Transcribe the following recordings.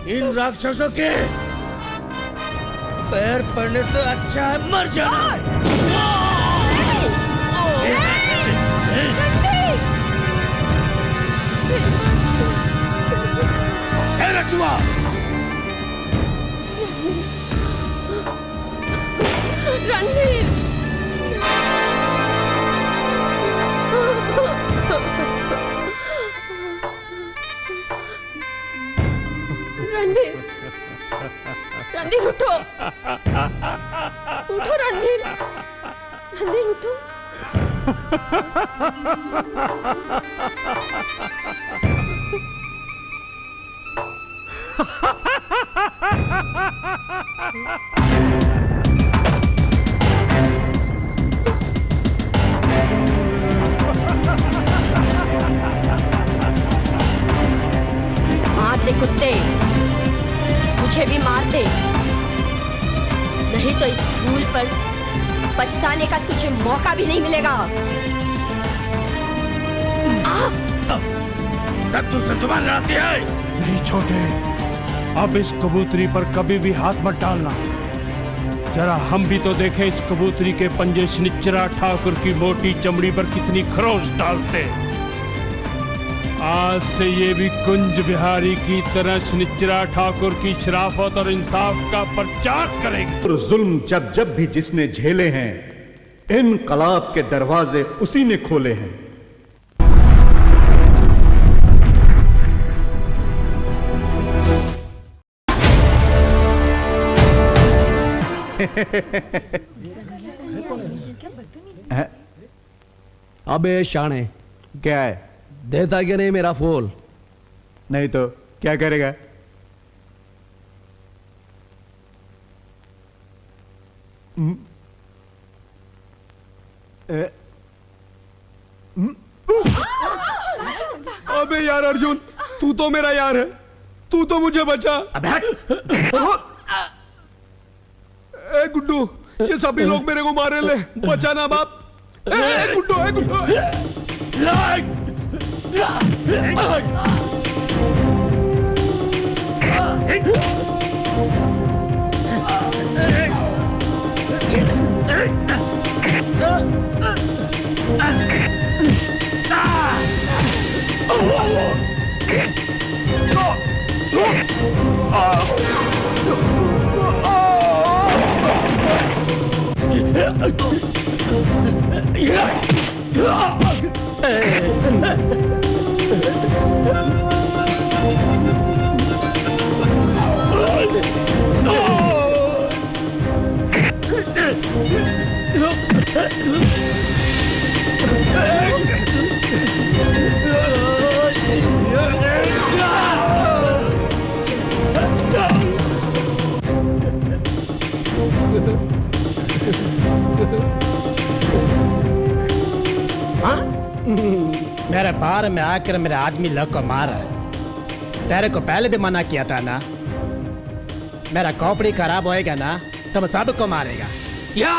इन राक्षसों के पैर पड़ने से अच्छा है मर जाना। रचुआ रणधीर, रणधीर, रणधीर उठो, उठो रणधीर, रणधीर उठो। मार दे कुत्ते, मुझे भी मार दे, नहीं तो इस भूल पर पछताने का तुझे मौका भी नहीं मिलेगा। तब तुझसे जुबान लड़ाती है? नहीं छोटे, अब इस कबूतरी पर कभी भी हाथ मत डालना। जरा हम भी तो देखें इस कबूतरी के पंजे शनिचरा ठाकुर की मोटी चमड़ी पर कितनी खरोंच डालते। आज से ये भी कुंज बिहारी की तरह शनिचरा ठाकुर की शराफत और इंसाफ का प्रचार करेंगे। और जुल्म जब जब भी जिसने झेले हैं, इनकलाब के दरवाजे उसी ने खोले हैं। अबे शाणे, क्या है? देता कि नहीं मेरा फूल? नहीं तो क्या करेगा? अबे यार अर्जुन, तू तो मेरा यार है, तू तो मुझे बचा। ए गुड्डू, ये सभी लोग मेरे को मारे ले, बचाना बाप। ए गुड्डू, ए गुड्डू। मेरे बार में आकर मेरे आदमी लोग को मारा। तेरे को पहले भी मना किया था ना, मेरा खोपड़ी खराब होएगा ना तो मैं सबको मारेगा। या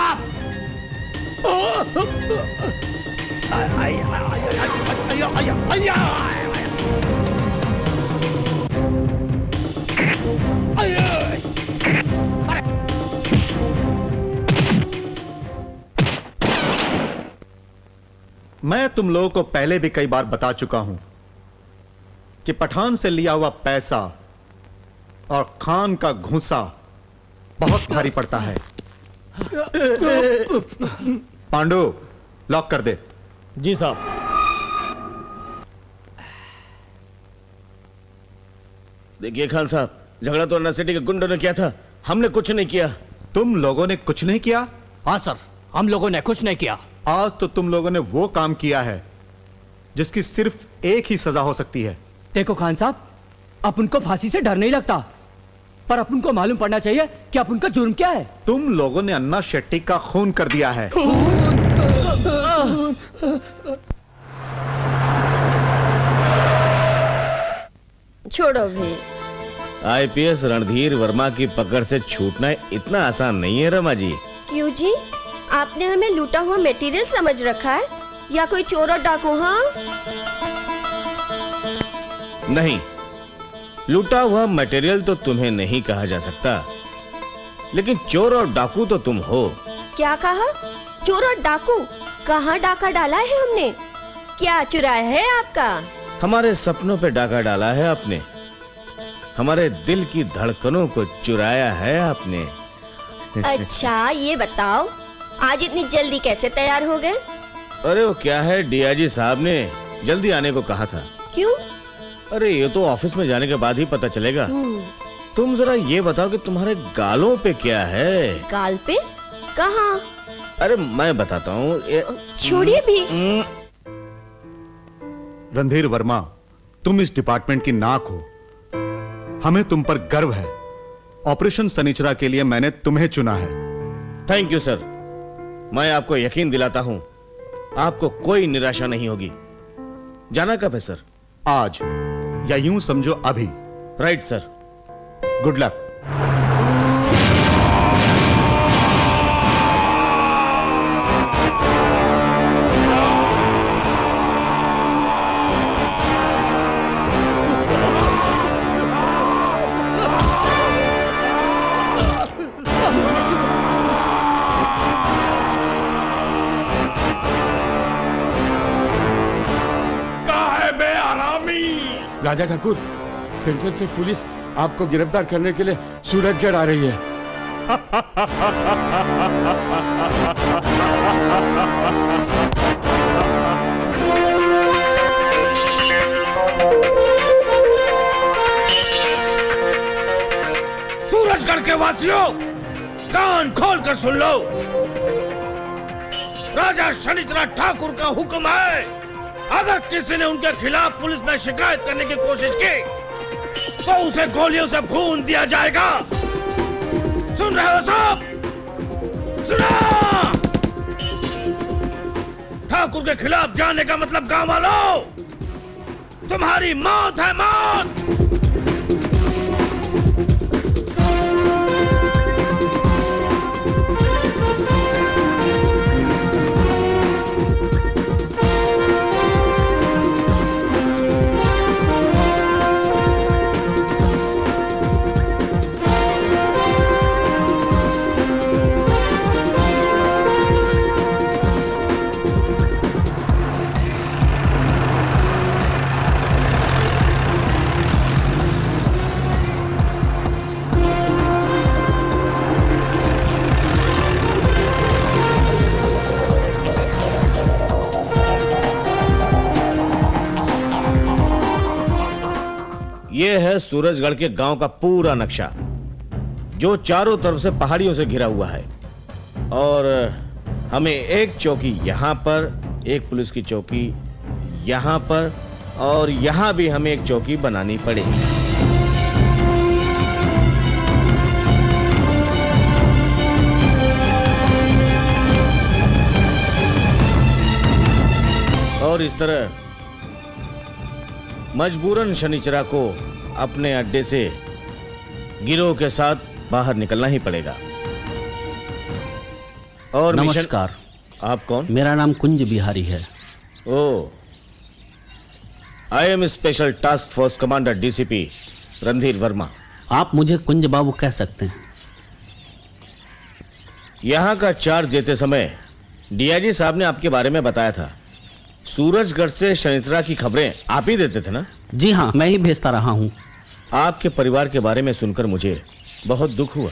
मैं तुम लोगों को पहले भी कई बार बता चुका हूं कि पठान से लिया हुआ पैसा और खान का घूंसा बहुत भारी पड़ता है। पांडु, लॉक कर दे। जी साहब। देखिए खान साहब, झगड़ा तो अन्ना सिटी के गुंडों ने किया था, हमने कुछ नहीं किया। तुम लोगों ने कुछ नहीं किया? हाँ सर, हम लोगों ने कुछ नहीं किया। आज तो तुम लोगों ने वो काम किया है जिसकी सिर्फ एक ही सजा हो सकती है। देखो खान साहब, अपन को फांसी से डर नहीं लगता, पर अपन को मालूम पड़ना चाहिए कि अपन का जुर्म क्या है। तुम लोगों ने अन्ना शेट्टी का खून कर दिया है। छोड़ो भी। आईपीएस रणधीर वर्मा की पकड़ से छूटना इतना आसान नहीं है रमा जी। क्यों जी? आपने हमें लूटा हुआ मटेरियल समझ रखा है या कोई चोर और डाकू? हाँ नहीं, लूटा हुआ मटेरियल तो तुम्हें नहीं कहा जा सकता, लेकिन चोर और डाकू तो तुम हो। क्या कहा? चोर और डाकू? कहाँ डाका डाला है हमने? क्या चुराया है आपका? हमारे सपनों पे डाका डाला है आपने, हमारे दिल की धड़कनों को चुराया है आपने। अच्छा ये बताओ, आज इतनी जल्दी कैसे तैयार हो गए? अरे वो क्या है, डीआईजी साहब ने जल्दी आने को कहा था। क्यों? अरे ये तो ऑफिस में जाने के बाद ही पता चलेगा। तुम जरा ये बताओ कि तुम्हारे गालों पे क्या है? गाल पे? कहाँ? अरे मैं बताता हूँ। छोड़िए भी। रणधीर वर्मा, तुम इस डिपार्टमेंट की नाक हो, हमें तुम पर गर्व है। ऑपरेशन सनीचरा के लिए मैंने तुम्हें चुना है। Thank you sir. मैं आपको यकीन दिलाता हूं, आपको कोई निराशा नहीं होगी। जाना कब है सर? आज, या यूं समझो अभी। Right sir. Good luck. Raja Thakur, central से पुलिस आपको गिरफ्तार करने के लिए सूरजगढ़ आ रही है। सूरजगढ़ के वासियों, कान खोलकर सुन लो। राजा शनिचरा ठाकुर का हुक्म है, अगर किसी ने उनके खिलाफ पुलिस में शिकायत करने की कोशिश की तो उसे गोलियों से भून दिया जाएगा। सुन रहे हो सब? सुना? ठाकुर के खिलाफ जाने का मतलब गांव वालों, तुम्हारी मौत है, मौत। ये है सूरजगढ़ के गांव का पूरा नक्शा, जो चारों तरफ से पहाड़ियों से घिरा हुआ है। और हमें एक चौकी यहां पर, एक पुलिस की चौकी यहां पर, और यहां भी हमें एक चौकी बनानी पड़ेगी। और इस तरह मजबूरन शनिचरा को अपने अड्डे से गिरोह के साथ बाहर निकलना ही पड़ेगा। और नमस्कार। आप कौन? मेरा नाम कुंज बिहारी है। Oh, I am special task force commander DCP Randhir Verma. आप मुझे कुंज बाबू कह सकते हैं। यहां का चार्ज देते समय डीआईजी साहब ने आपके बारे में बताया था। सूरजगढ़ से शनिचरा की खबरें आप ही देते थे ना? जी हाँ, मैं ही भेजता रहा हूँ। आपके परिवार के बारे में सुनकर मुझे बहुत दुख हुआ।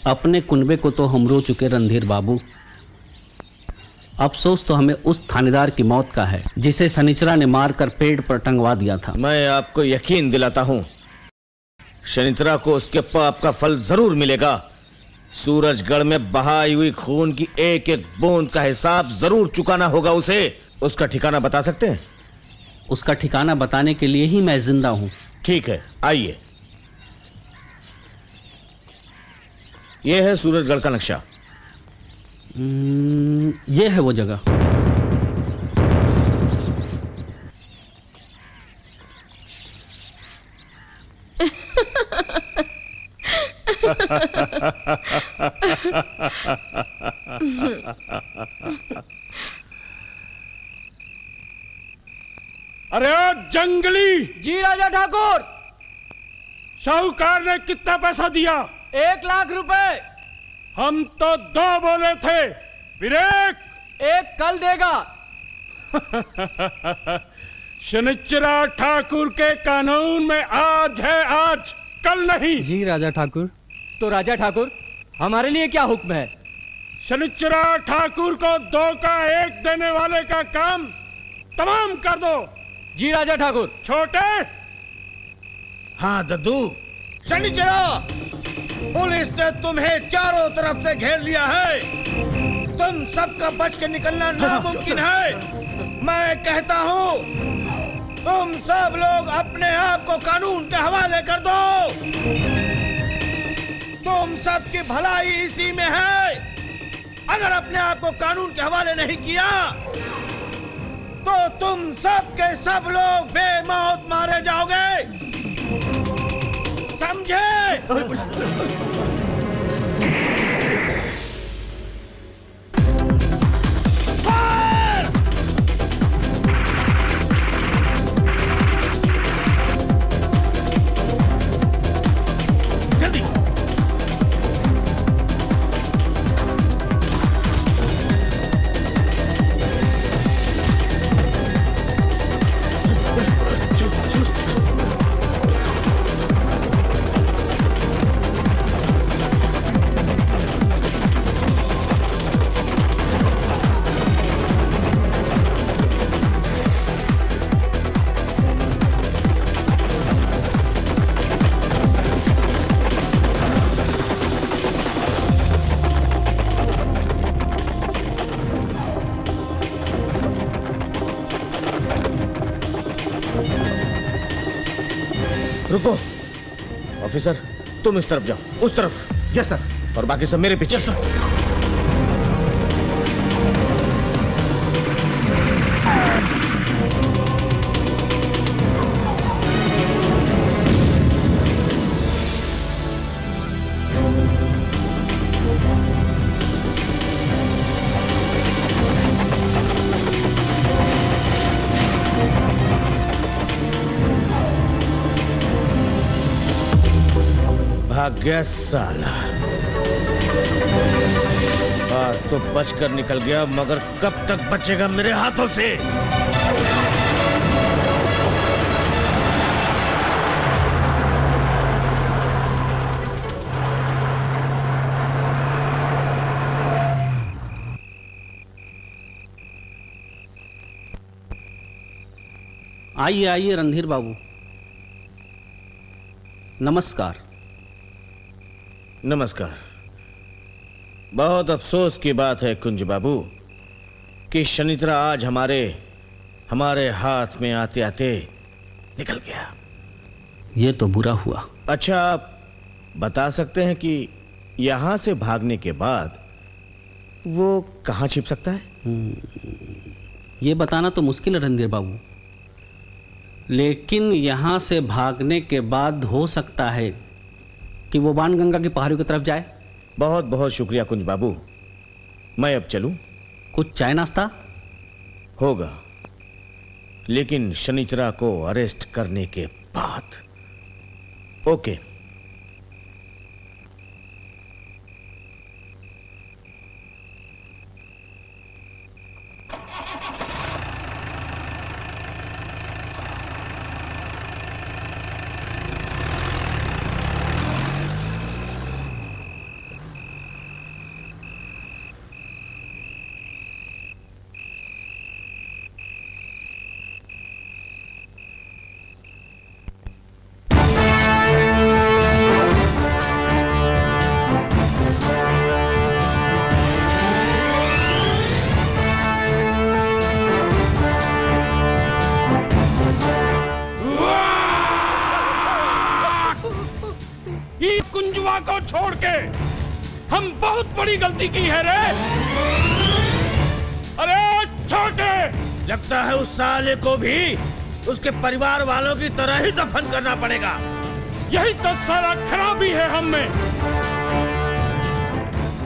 अपने कुनबे को तो हम रो चुके रणधीर बाबू। अफसोस तो हमें उस थानेदार की मौत का है जिसे शनिचरा ने मारकर पेड़ पर टंगवा दिया था। मैं आपको यकीन दिलाता हूं, शनिचरा को उसके पाप का फल जरूर मिलेगा। सूरजगढ़ में बहाई हुई खून की एक एक बूंद का हिसाब जरूर चुकाना होगा उसे। उसका ठिकाना बता सकते हैं? उसका ठिकाना बताने के लिए ही मैं जिंदा हूं। ठीक है, आइए। यह है सूरजगढ़ का नक्शा। यह है वो जगह। अरे ओ जंगली! जी राजा ठाकुर। साहूकार ने कितना पैसा दिया? 1 लाख रुपए। हम तो 2 बोले थे। फिर 1 कल देगा। शनिचरा ठाकुर के कानून में आज है आज, कल नहीं। जी राजा ठाकुर। तो राजा ठाकुर हमारे लिए क्या हुक्म है? शनिचरा ठाकुर को 2 का 1 देने वाले का काम तमाम कर दो। जी राजा ठाकुर। छोटे। हाँ दद्दू। शनिचरा, पुलिस ने तुम्हें चारों तरफ से घेर लिया है। तुम सबका बच के निकलना नामुमकिन है। मैं कहता हूँ तुम सब लोग अपने आप को कानून के हवाले कर दो। तुम सबकी भलाई इसी में है। अगर अपने आप को कानून के हवाले नहीं किया तो तुम सब के सब लोग बेमौत मारे जाओगे, समझे? रुको ऑफिसर, तुम इस तरफ जाओ, उस तरफ। Yes sir. और बाकी सब मेरे पीछे। भाग गया साला। आज तो बचकर निकल गया, मगर कब तक बचेगा मेरे हाथों से? आइए आइए रणधीर बाबू, नमस्कार। नमस्कार। बहुत अफसोस की बात है कुंज बाबू कि शनिचरा आज हमारे हाथ में आते आते निकल गया। ये तो बुरा हुआ। अच्छा, आप बता सकते हैं कि यहां से भागने के बाद वो कहां छिप सकता है? ये बताना तो मुश्किल है रणधीर बाबू, लेकिन यहां से भागने के बाद हो सकता है कि वो बाणगंगा की पहाड़ियों की तरफ जाए। बहुत बहुत शुक्रिया कुंज बाबू। मैं अब चलूं? कुछ चाय नाश्ता? होगा, लेकिन शनिचरा को अरेस्ट करने के बाद। ओके। कुंजवा को छोड़ के हम बहुत बड़ी गलती की है रे। अरे छोटे, लगता है उस साले को भी उसके परिवार वालों की तरह ही दफन करना पड़ेगा। यही तो सारा खराबी है हम में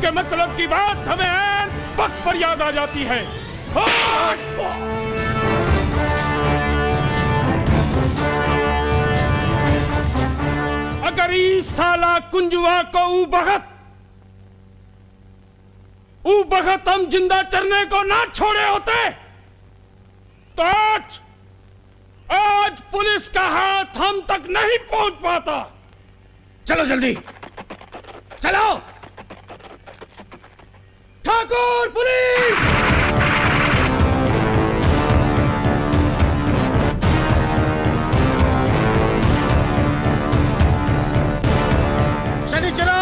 के मतलब की बात हमें वक्त पर याद आ जाती है। साला कुंजवा को ऊ बखत हम जिंदा चरने को ना छोड़े होते तो आज पुलिस का हाथ हम तक नहीं पहुंच पाता। चलो जल्दी चलो। ठाकुर पुलिस! शनिचरा,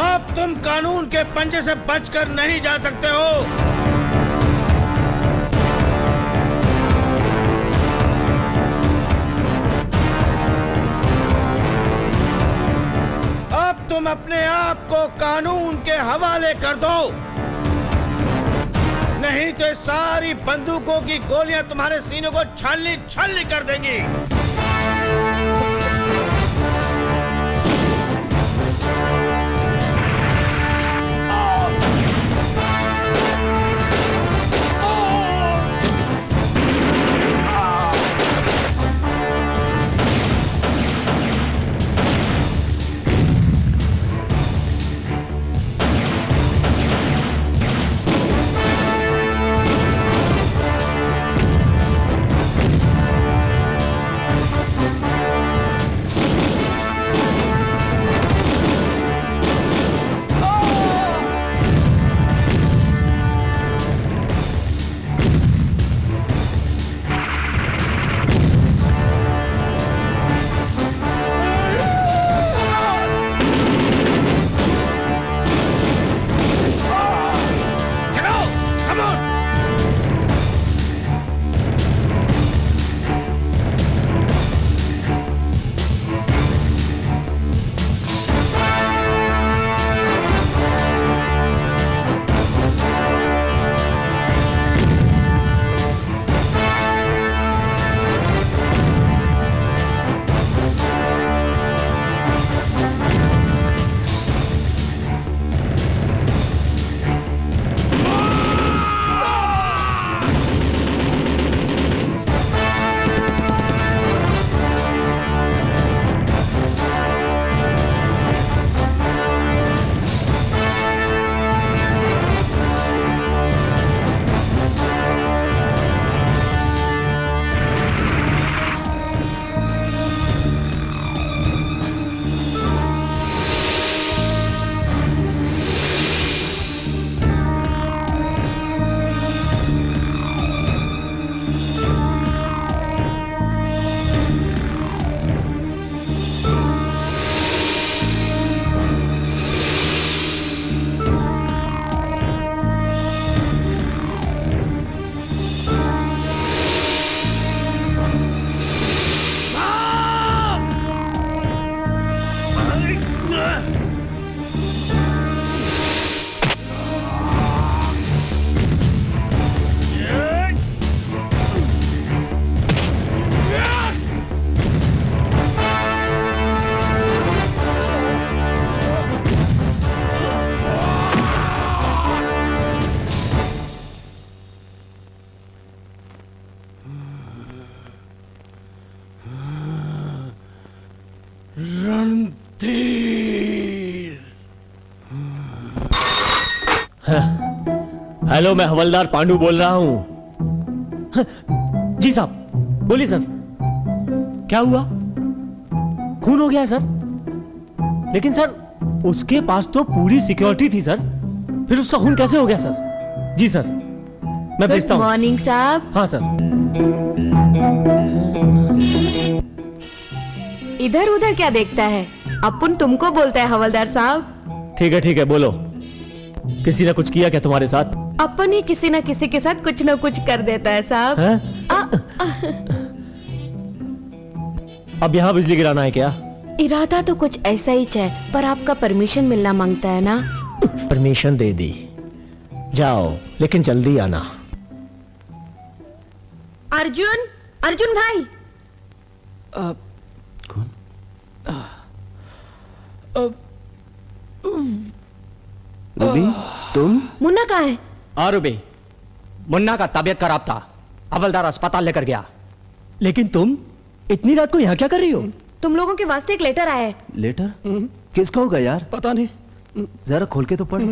अब तुम कानून के पंजे से बचकर नहीं जा सकते हो। अब तुम अपने आप को कानून के हवाले कर दो, नहीं तो सारी बंदूकों की गोलियां तुम्हारे सीनों को छानली छानली कर देंगी। हेलो, मैं हवलदार पांडु बोल रहा हूं। जी साहब, बोलिए सर, क्या हुआ? खून हो गया है सर। लेकिन सर, उसके पास तो पूरी सिक्योरिटी थी सर, फिर उसका खून कैसे हो गया सर? जी सर, मैं भेजता हूं। गुड मॉर्निंग साहब। हाँ सर। इधर उधर क्या देखता है? अपन तुमको बोलता है हवलदार साहब। ठीक है, बोलो। किसी ने कुछ किया क्या तुम्हारे साथ? अपन ही किसी न किसी के साथ कुछ न कुछ कर देता है साहब। अब यहाँ बिजली गिराना है क्या? इरादा तो कुछ ऐसा ही है, पर आपका परमिशन मिलना मांगता है ना। परमिशन दे दी, जाओ, लेकिन जल्दी आना। अर्जुन भाई। कौन? रूबी, तुम? मुन्ना कहाँ है? हाँ रूबी, मुन्ना का तबीयत खराब था, हवलदार अस्पताल लेकर गया। लेकिन तुम इतनी रात को यहाँ क्या कर रही हो? तुम लोगों के वास्ते एक लेटर आया है। लेटर? किसका होगा यार? पता नहीं। जरा खोल के तो पढ़।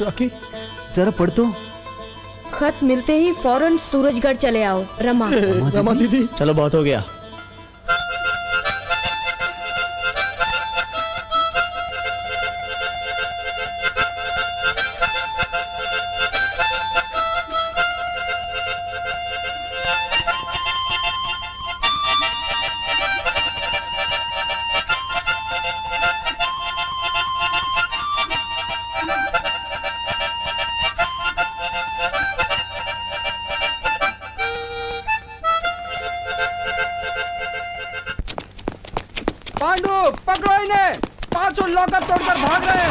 राखी जरा पढ़ तो। खत मिलते ही फौरन सूरजगढ़ चले आओ। रमा। रमा दीदी। चलो बहुत हो गया। पांडु पकड़ो इन्हें, पांचों लॉकर तोड़कर भाग रहे हैं।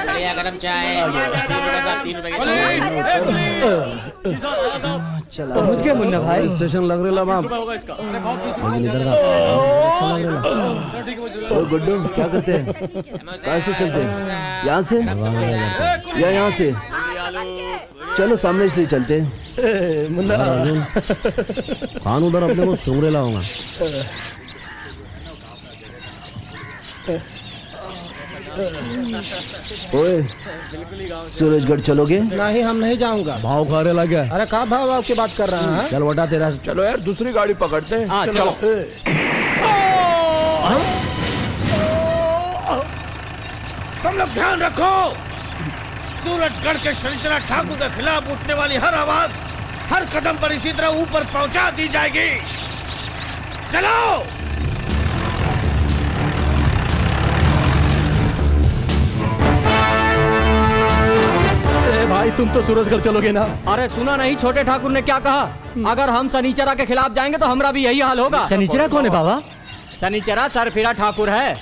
बढ़िया गरम चाय। चला पहुंच गया मुन्ना भाई। स्टेशन लग रहा बाप। लेकिन इधर का अच्छा लग रहा। ओ गुड्डू क्या करते हैं? कैसे चलते हैं? यहाँ से या यहाँ से? चलो सामने से चलते हैं। मुन्ना खान उधर अपने को सुंगरे लाऊंगा। ओए सूरजगढ़ चलोगे? नहीं, हम नहीं जाऊंगा। भाव खा रहे लगे। अरे कहाँ भाव की बात कर रहा है? चल बटा तेरा। चलो यार दूसरी गाड़ी पकड़ते हैं। हाँ चलो। तुम लोग ध्यान रखो, सूरजगढ़ के शनिचरा ठाकुर के खिलाफ उठने वाली हर आवाज हर कदम पर इसी तरह ऊपर पहुंचा दी जाएगी। चलो। भाई तुम तो सूरजगढ़ चलोगे ना? अरे सुना नहीं छोटे ठाकुर ने क्या कहा? अगर हम शनिचरा के खिलाफ जाएंगे तो हमारा भी यही हाल होगा। शनिचरा कौन है बाबा? शनिचरा सरफिरा ठाकुर है।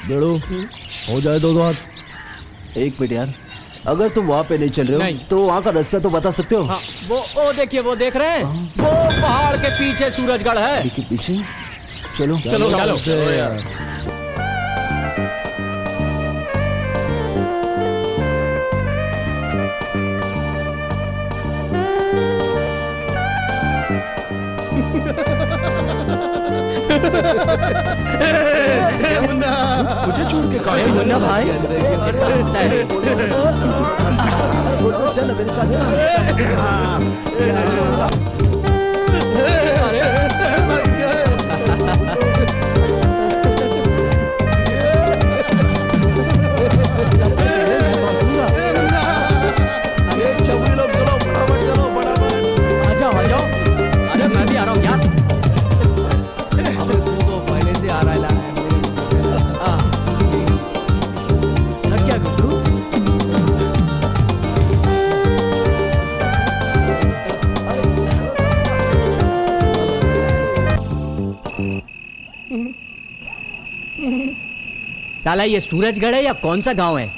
बेड़ू हो जाए दो हाथ। एक मिनट यार, अगर तुम वहाँ पे नहीं चल रहे हो तो वहाँ का रास्ता तो बता सकते हो? हाँ, वो देखिए, वो देख रहे हैं, वो पहाड़ के पीछे सूरजगढ़ है। के पीछे? चलो चलो चलो, चलो यार। मुझे छोड़ के कहा मुन्ना भाई। चल मेरे साथ। साला ये सूरजगढ़ है या कौन सा गांव है?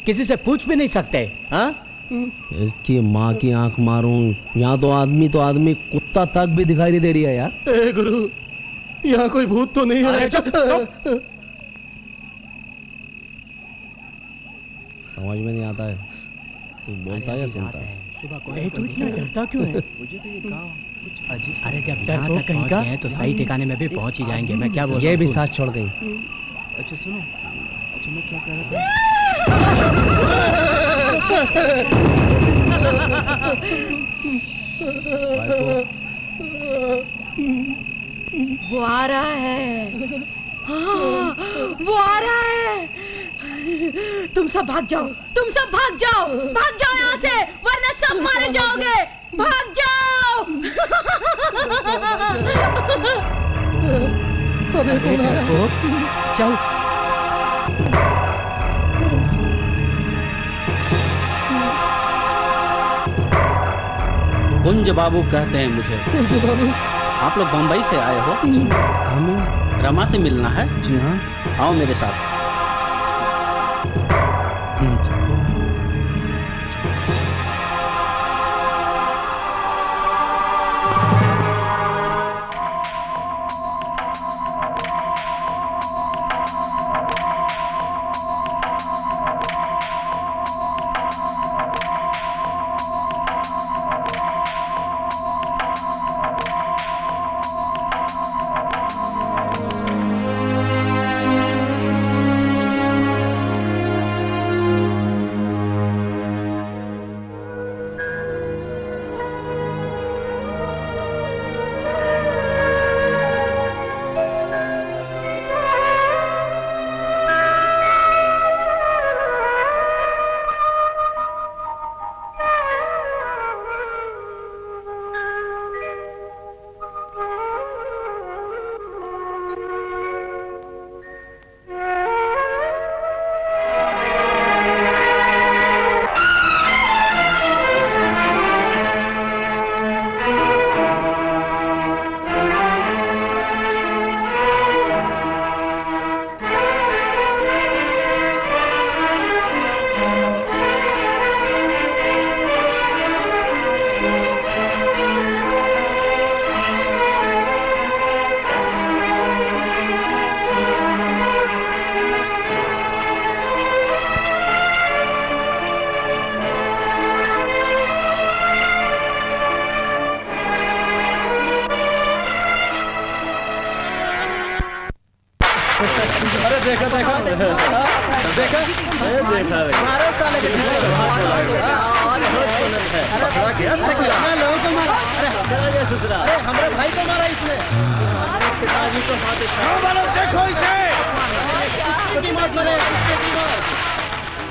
किसी से पूछ भी नहीं सकते। हाँ? इसकी माँ की आंख मारूं। यहाँ तो आदमी कुत्ता तक भी दिखाई नहीं दे रही है यार। ए गुरु, यहाँ कोई भूत तो नहीं है? समझ में नहीं आता है, तू बोलता है या सुनता है? तू इतना डरता क्यों है? मुझे तो ये गाँव कुछ अजीब। अरे जब यहाँ तक पहुँच गए तो सही ठिकाने में भी पहुँच ही जाएंगे। मैं क्या बोल? ये भी साथ छोड़ गई। अच्छा सुनो, अच्छा मैं क्या कह रहा था? वो आ रहा है। हाँ, वो आ रहा है। तुम सब भाग जाओ, तुम सब भाग जाओ, भाग जाओ यहाँ से, वरना सब मारे जाओगे। भाग जाओ। अबे कौन आया? चल। कुंज बाबू कहते हैं मुझे। आप लोग बम्बई से आए हो? हमें रमा से मिलना है? जी हाँ। आओ मेरे साथ।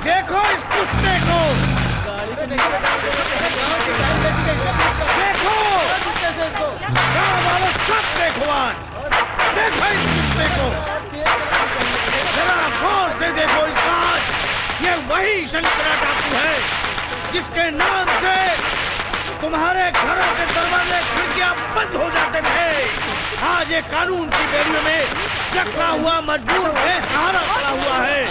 देखो इस कुत्ते को, देखो गाँव वालों सब देखो, आज देखो इस कुत्ते को, जरा गौर से देखो इसका। आज ये वही शनिचरा डाकू है जिसके नाम से तुम्हारे घरों के दरवाजे खिड़कियां बंद हो जाते थे। आज ये कानून की बेड़ियों में जकड़ा हुआ मजबूर बेसहारा पड़ा हुआ है।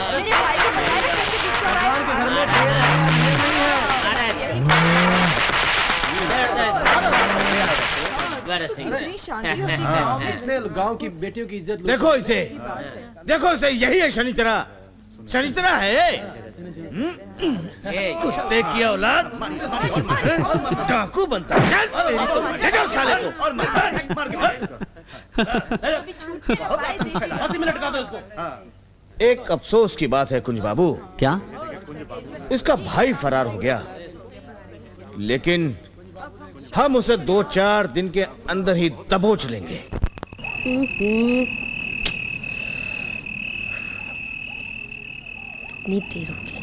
गांव की बेटियों की इज्जत। देखो इसे, देखो इसे, यही है शनिचरा। शनिचरा है कुत्ते की औलाद, डाकू बनता है। चल तेरी तो ले जाओ साले को। एक अफसोस की बात है कुंज बाबू। क्या? इसका भाई फरार हो गया, लेकिन हम उसे 2-4 दिन के अंदर ही दबोच लेंगे। कितनी देर होगी?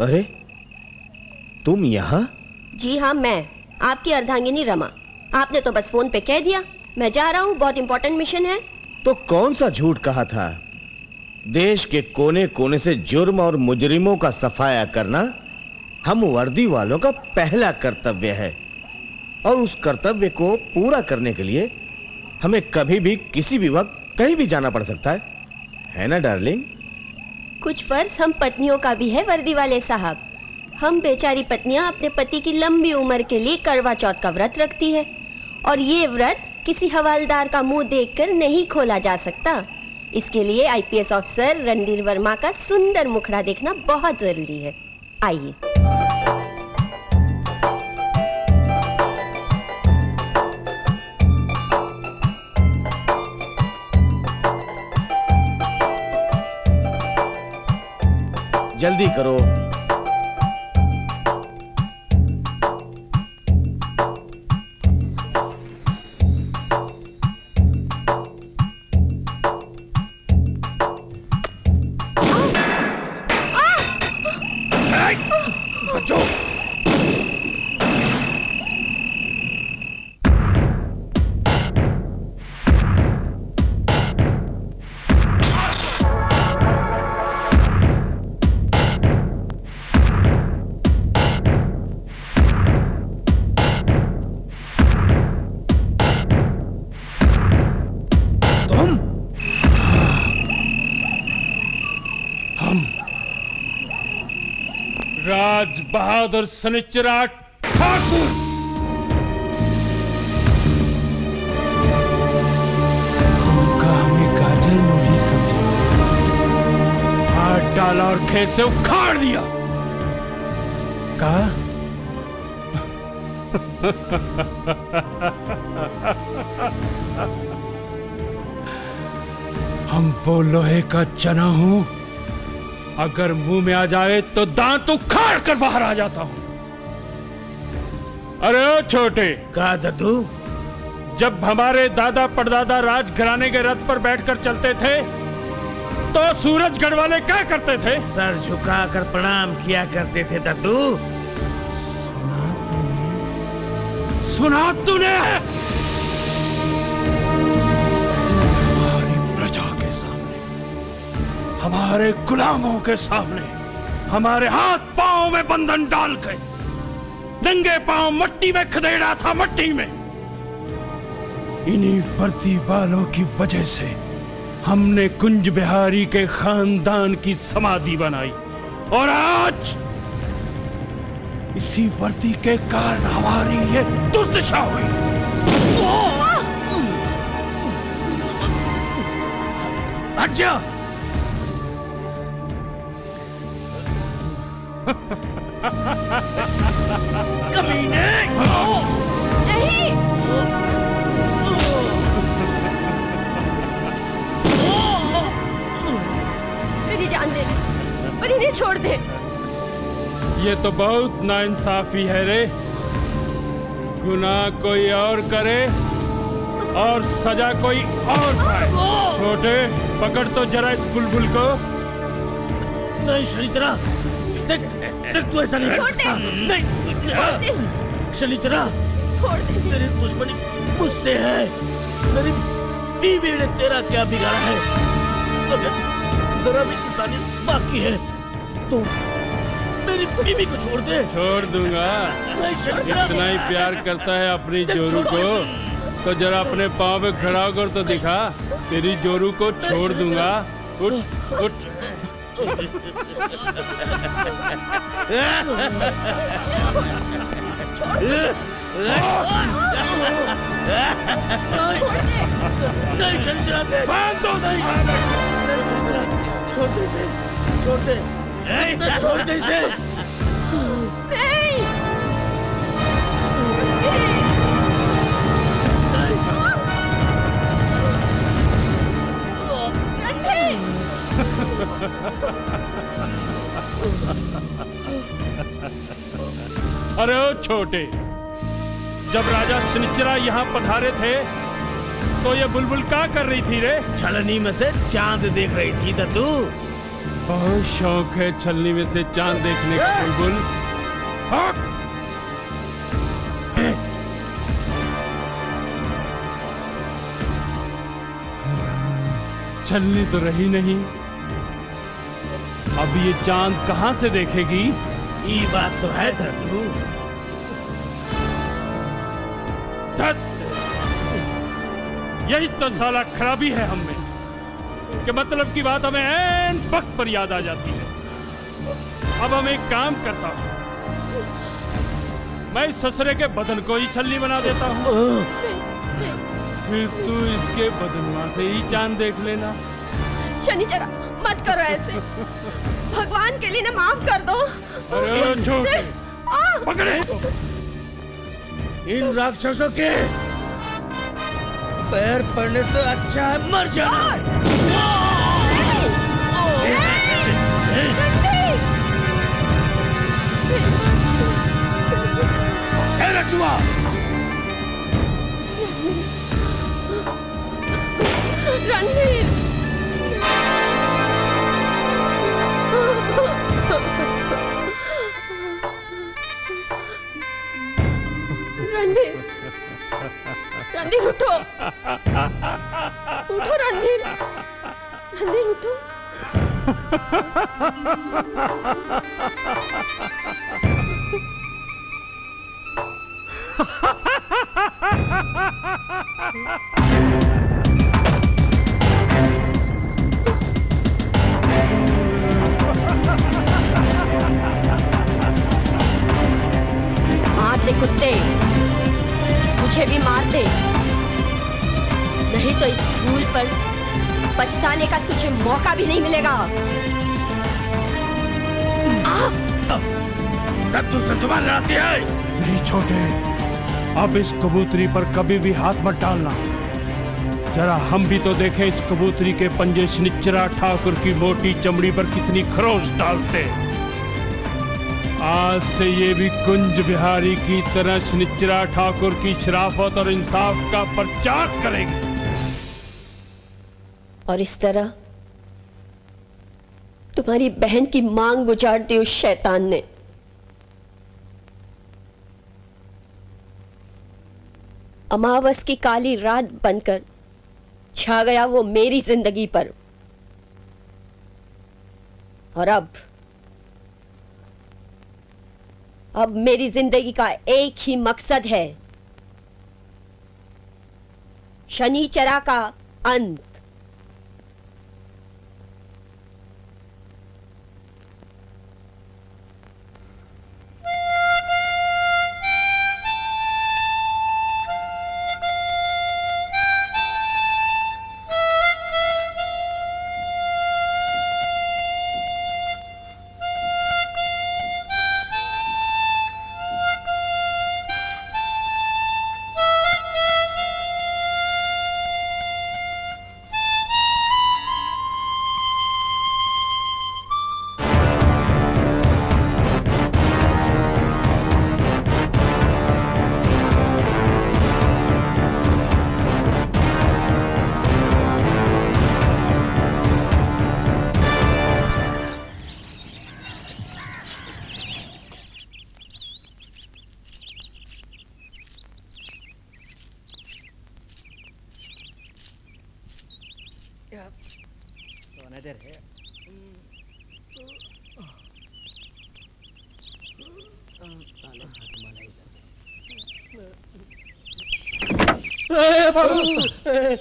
अरे तुम यहाँ? जी हाँ, मैं आपकी अर्धांगिनी रमा। आपने तो बस फोन पे कह दिया मैं जा रहा हूँ, बहुत इंपॉर्टेंट मिशन है। तो कौन सा झूठ कहा था? देश के कोने कोने से जुर्म और मुजरिमों का सफाया करना हम वर्दी वालों का पहला कर्तव्य है, और उस कर्तव्य को पूरा करने के लिए हमें कभी भी किसी भी वक्त कहीं भी जाना पड़ सकता है ना डार्लिंग? कुछ फर्ज हम पत्नियों का भी है वर्दी वाले साहब। हम बेचारी पत्नियां अपने पति की लंबी उम्र के लिए करवा चौथ का व्रत रखती है, और ये व्रत किसी हवालदार का मुंह देखकर नहीं खोला जा सकता। इसके लिए आईपीएस ऑफिसर रणधीर वर्मा का सुंदर मुखड़ा देखना बहुत जरूरी है। आइए। जल्दी करो। बच्चों, राज बहादुर शनिचरा ठाकुर। उनका हमें गाजर नहीं समझा, हाथ डाला और खेत से उखाड़ दिया। कहा हम वो लोहे का चना हूं, अगर मुंह में आ जाए तो दांत उखाड़ कर बाहर आ जाता हूं। अरे ओ छोटे, कहा दद्दू? जब हमारे दादा परदादा राजघराने के रथ पर बैठकर चलते थे तो सूरजगढ़ वाले क्या करते थे? सर झुकाकर प्रणाम किया करते थे दद्दू। सुना तूने? हमारी प्रजा के सामने, हमारे गुलामों के सामने, हमारे हाथ पांव में बंधन डाल के नंगे पांव मट्टी में खदेड़ा था, मट्टी में। इन्हीं वर्दी वालों की वजह से हमने कुंज बिहारी के खानदान की समाधि बनाई, और आज इसी वर्दी के कारण हमारी ये दुर्दशा हुई। हट जा। कमीने! नहीं! मेरी जान दे ले, पर इन्हें छोड़ दे। ये तो बहुत नाइंसाफी है रे। गुनाह कोई और करे और सजा कोई और पाए। छोटे, पकड़ तो जरा इस बुलबुल को। नहीं शनिचरा, देख देख तू ऐसा नहीं करता। नहीं शनिचरा, तेरी दुश्मनी मुझसे है। मेरी बीवी ने तेरा क्या बिगाड़ा है? अगर जरा भी इंसानियत बाकी है तो मेरी बीवी को छोड़ दे। छोड़ दूंगा। इतना ही प्यार करता है अपनी जोरू को तो जरा अपने पाँव पे खड़ा होकर तो दिखा। तेरी जोरू को छोड़ दूंगा। उठ उठ। नहीं शनिचरा, छोड़ दे इसे, छोड़ दे, छोड़ दे इसे। नहीं! अरे ओ छोटे, जब राजा शनिचरा यहाँ पधारे थे तो ये बुलबुल क्या कर रही थी रे? छलनी में से चांद देख रही थी दद्दू। बहुत शौक है छलनी में से चांद देखने का बुलबुल। छलनी तो रही नहीं, अब ये चांद कहां से देखेगी? ये बात तो है दद्दू। यही तो साला खराबी है हम में कि मतलब की बात हमें ऐन वक्त पर याद आ जाती है। अब हम एक काम करता हूं, मैं ससुरे के बदन को ही छलनी बना देता हूं। फिर तू इसके बदनवा से ही चांद देख लेना। शनिचरा, मत करो ऐसे। भगवान के लिए ना माफ कर दो। अरे छोटे, पकड़े इन राक्षसों के पैर पड़ने से अच्छा है मर जाना। रचुआ, रणवीर, रणवीर, रणवीर उठो, उठो रणवीर, रणवीर उठो। कर दे, नहीं तो इस भूल पर पछताने का तुझे मौका भी नहीं मिलेगा। तब तुझसे जुबान लड़ाती है? नहीं छोटे, अब इस कबूतरी पर कभी भी हाथ मत डालना। जरा हम भी तो देखें इस कबूतरी के पंजे शनिचरा ठाकुर की मोटी चमड़ी पर कितनी खरोच डालते। आज से ये भी कुंज बिहारी की तरह शनिचरा ठाकुर की शराफत और इंसाफ का प्रचार करेगी। और इस तरह तुम्हारी बहन की मांग गुजार दी उस शैतान ने। अमावस की काली रात बनकर छा गया वो मेरी जिंदगी पर। और अब मेरी जिंदगी का एक ही मकसद है, शनिचरा का अंत।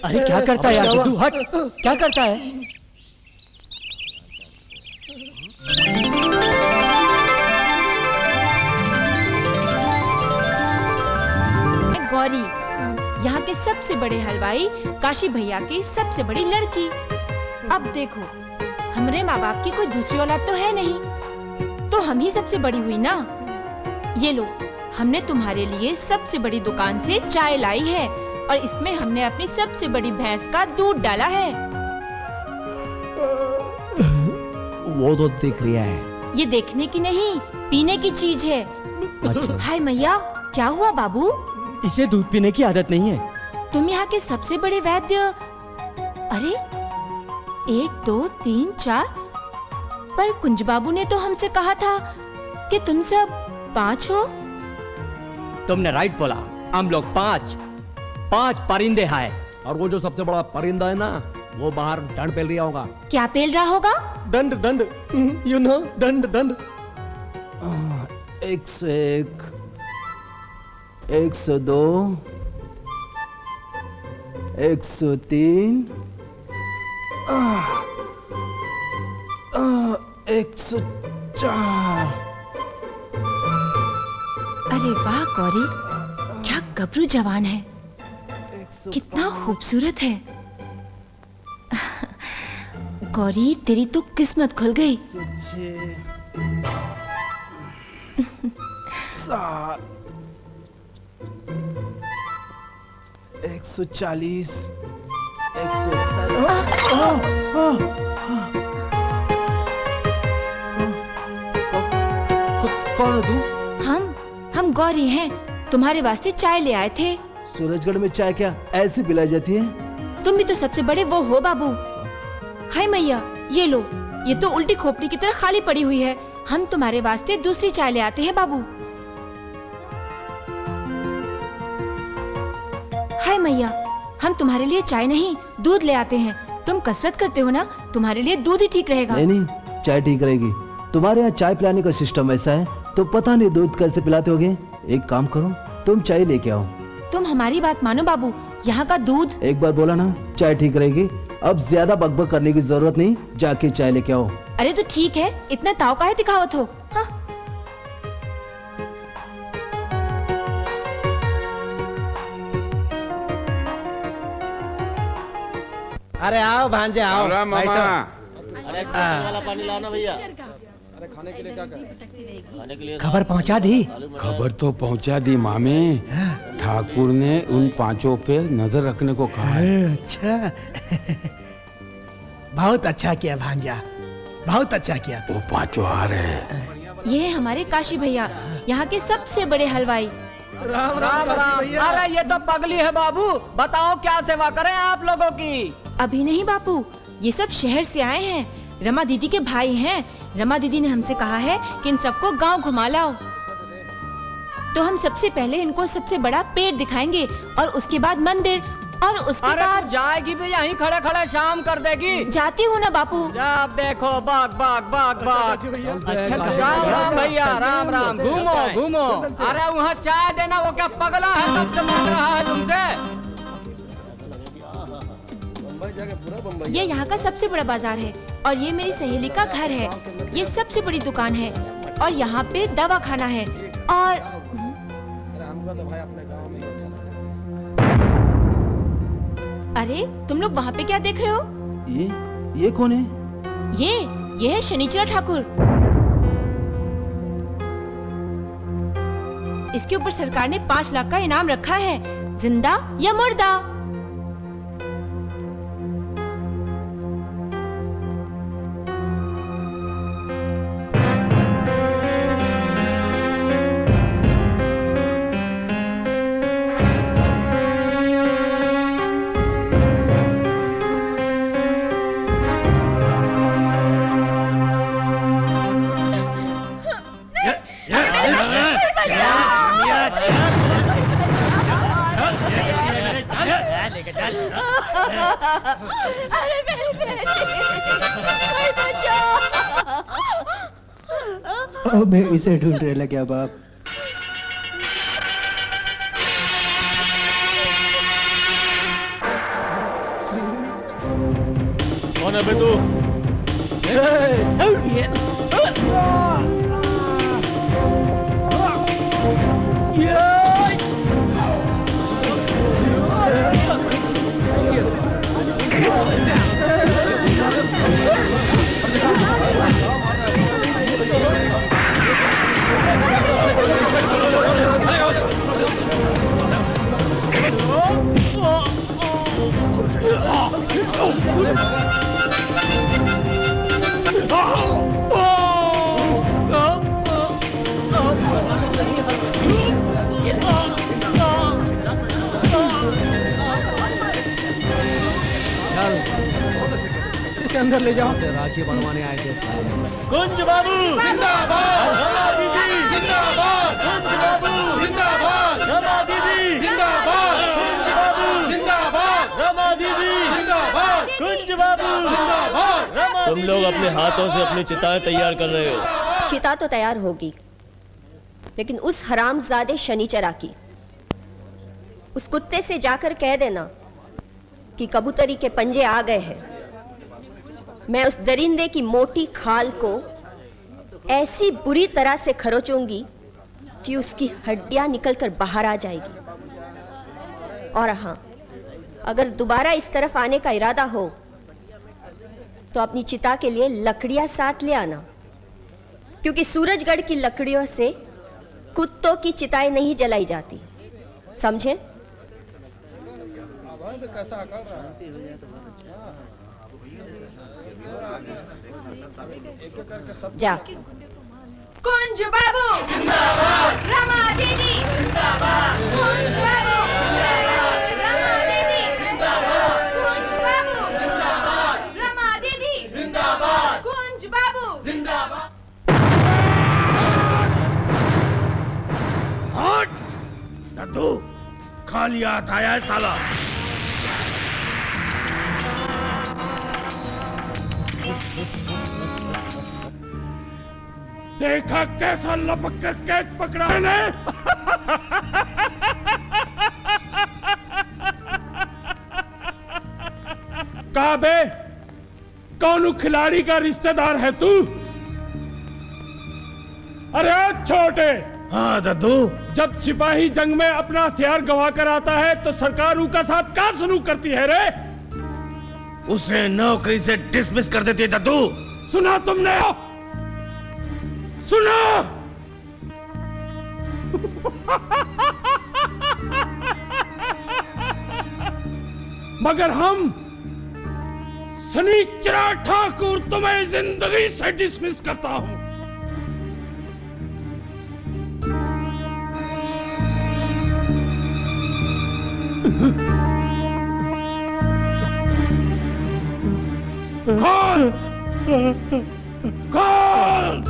अरे क्या करता है यार गुड्डू, हट, क्या करता है? गौरी, यहाँ के सबसे बड़े हलवाई काशी भैया की सबसे बड़ी लड़की। अब देखो, हमरे माँ बाप की कोई दूसरी औलाद तो है नहीं, तो हम ही सबसे बड़ी हुई ना। ये लो, हमने तुम्हारे लिए सबसे बड़ी दुकान से चाय लाई है और इसमें हमने अपनी सबसे बड़ी भैंस का दूध डाला है। वो तो दिख रहा है। ये देखने की नहीं, पीने की चीज है। अच्छा। हाय मैया, क्या हुआ बाबू? इसे दूध पीने की आदत नहीं है। तुम यहाँ के सबसे बड़े वैद्य। अरे 1 2 3 4, पर कुंज बाबू ने तो हमसे कहा था कि तुम सब 5 हो। तुमने राइट बोला, हम लोग 5 परिंदे हैं। और वो जो सबसे बड़ा परिंदा है ना, वो बाहर डंड पेल रहा होगा। क्या पेल रहा होगा? दंड दंड, यू नो, दंड दंड। 1 से 1, 1 से 2, 1 से 3, 1 से 4। अरे वाह गौरी, क्या गबरू जवान है, कितना खूबसूरत है। गौरी, तेरी तो किस्मत खुल गई। 7, 140, 145। कौन है तू? हम गौरी हैं, तुम्हारे वास्ते चाय ले आए थे। सूरजगढ़ में चाय क्या ऐसी पिलाई जाती है? तुम भी तो सबसे बड़े वो हो बाबू। हाय मैया, ये लो, ये तो उल्टी खोपड़ी की तरह खाली पड़ी हुई है। हम तुम्हारे वास्ते दूसरी चाय ले आते हैं बाबू। हाय मैया, हम तुम्हारे लिए चाय नहीं दूध ले आते हैं। तुम कसरत करते हो ना, तुम्हारे लिए दूध ही ठीक रहेगा। नहीं, चाय ठीक रहेगी। तुम्हारे यहाँ चाय पिलाने का सिस्टम ऐसा है, तो पता नहीं दूध कैसे पिलाते होगे। एक काम करो, तुम चाय लेके आओ। तुम हमारी बात मानो बाबू, यहाँ का दूध। एक बार बोला ना, चाय ठीक रहेगी। अब ज्यादा बकबक करने की जरूरत नहीं, जाके चाय लेके आओ। अरे तो ठीक है, इतना ताव काहे दिखावत हो? हाँ? अरे आओ भांजे आओ। राम मामा। अरे वाला पानी लाना भैया। अरे खाने के लिए क्या खाने के लिए खबर पहुंचा दी? खबर तो पहुंचा दी मामे। ठाकुर ने उन पांचों पे नजर रखने को कहा है। अच्छा बहुत अच्छा किया भांजा, बहुत अच्छा किया। वो पांचों आ रहे हैं। ये है हमारे काशी भैया, यहाँ के सबसे बड़े हलवाई। राम राम राम। अरे ये तो पगली है बाबू, बताओ क्या सेवा करें आप लोगों की? अभी नहीं बापू, ये सब शहर से आए हैं, रमा दीदी के भाई हैं। रमा दीदी ने हमसे कहा है कि इन सबको गांव घुमा लाओ। तो हम सबसे पहले इनको सबसे बड़ा पेड़ दिखाएंगे और उसके बाद मंदिर और उसके बाद जाएगी भी यहीं खड़े खड़े शाम कर देगी। जाती हूँ ना बापू। अब देखो बाग बाग बाग बाग। अच्छा राम राम भैया, राम राम। घूमो घूमो। अरे वहाँ चाय देना, वो क्या पगला है, सबसे मांग रहा है तुमसे। ये यहाँ का सबसे बड़ा बाजार है और ये मेरी सहेली का घर है। ये सबसे बड़ी दुकान है और यहाँ पे दवा खाना है। और अरे तुम लोग वहाँ पे क्या देख रहे हो? ये कौन है? ये है शनिचरा ठाकुर। इसके ऊपर सरकार ने 5 लाख का इनाम रखा है, जिंदा या मुर्दा। अरे मेरी बेटी, कोई बचाओ। अबे इसे ढूंढ रहे लगे बाप। कौन है बे तू? इसे अंदर ले जाओ। से राखी बनवाने आए थे। कुंज बाबू जिंदाबाद, रमा दीदी जिंदाबाद, कुंज बाबू जिंदाबाद, रमा दीदी जिंदाबाद, कुंज बाबू जिंदाबाद, रमा दीदी जिंदाबाद, कुंज बाबू जिंदाबाद। तुम लोग अपने हाथों से अपनी चिताएं तैयार कर रहे हो। चिता तो तैयार होगी, लेकिन उस हरामजादे शनिचरा की, उस कुत्ते से जाकर कह देना कि कबूतरी के पंजे आ गए हैं। मैं उस दरिंदे की मोटी खाल को ऐसी बुरी तरह से खरोचूंगी कि उसकी हड्डियां निकलकर बाहर आ जाएगी। और हाँ, अगर दोबारा इस तरफ आने का इरादा हो तो अपनी चिता के लिए लकड़ियां साथ ले आना, क्योंकि सूरजगढ़ की लकड़ियों से कुत्तों की चिताएं नहीं जलाई जाती, समझे? जा। कुंज बाबू जिंदाबाद, रमा दीदी जिंदाबाद, कुंज बाबू जिंदाबाद, रमा दीदी जिंदाबाद, कुंज बाबू जिंदाबाद, रमा दीदी जिंदाबाद, कुंज बाबू जिंदाबाद। हट! दद्दू, खाली हाथ आया है साला। देखा कैसा लपक कर कैच पकड़ा मैंने? कहा बे, कौन खिलाड़ी का रिश्तेदार है तू? अरे छोटे। हाँ दद्दू। जब सिपाही जंग में अपना हथियार गवा कर आता है तो सरकार उसका साथ क्या सलूक करती है रे? उसे नौकरी से डिसमिस कर देती दद्दू। सुना तुमने? सुना? मगर हम शनिचरा ठाकुर तुम्हें जिंदगी से डिसमिस करता हूं। कौन? कौन?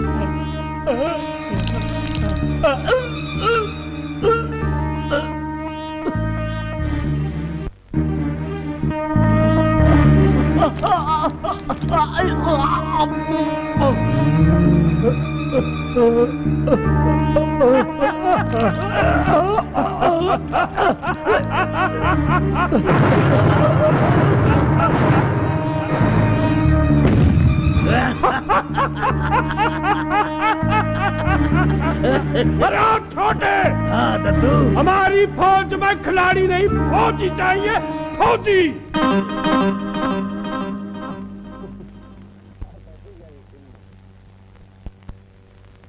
अरे छोटे, हाँ दद्दू, हमारी फौज में खिलाड़ी नहीं, फौजी चाहिए, फौजी।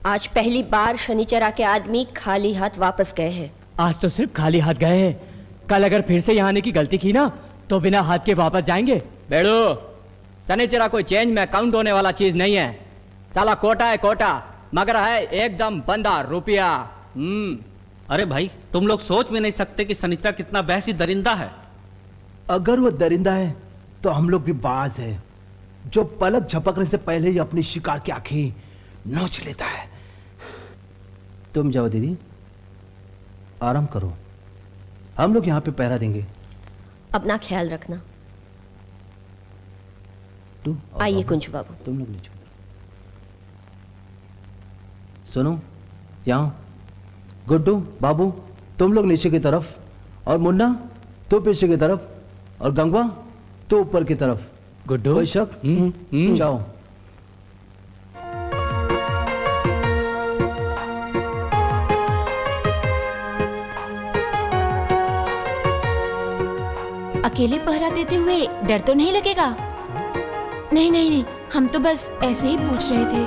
आज पहली बार शनिचरा के आदमी खाली हाथ वापस गए हैं। आज तो सिर्फ खाली हाथ गए हैं। कल अगर फिर से यहाँ आने की गलती की ना तो बिना हाथ के वापस जाएंगे। बेड़ू, शनिचरा कोई चेंज में काउंट होने वाला चीज नहीं है। साला कोटा है कोटा, मगर है एकदम बंदा रुपया। अरे भाई, तुम लोग सोच भी नहीं सकते कि शनिचरा कितना बहसी दरिंदा है। अगर वो दरिंदा है तो हम लोग भी बाज है, जो पलक झपकने से पहले ही अपनी शिकार की आंखें नोच लेता है। तुम जाओ दीदी, आराम करो, हम लोग यहां पे पहरा देंगे। अपना ख्याल रखना। तू आइए कुंजू बाबू। तुम लोग नीचे सुनो, यहाँ गुड्डू बाबू तुम लोग नीचे की तरफ, और मुन्ना तो पीछे की तरफ, और गंगवा तो ऊपर की तरफ। गुड्डू, कोई शक? जाओ। अकेले पहरा देते हुए डर तो नहीं लगेगा? नहीं नहीं नहीं, हम तो बस ऐसे ही पूछ रहे थे।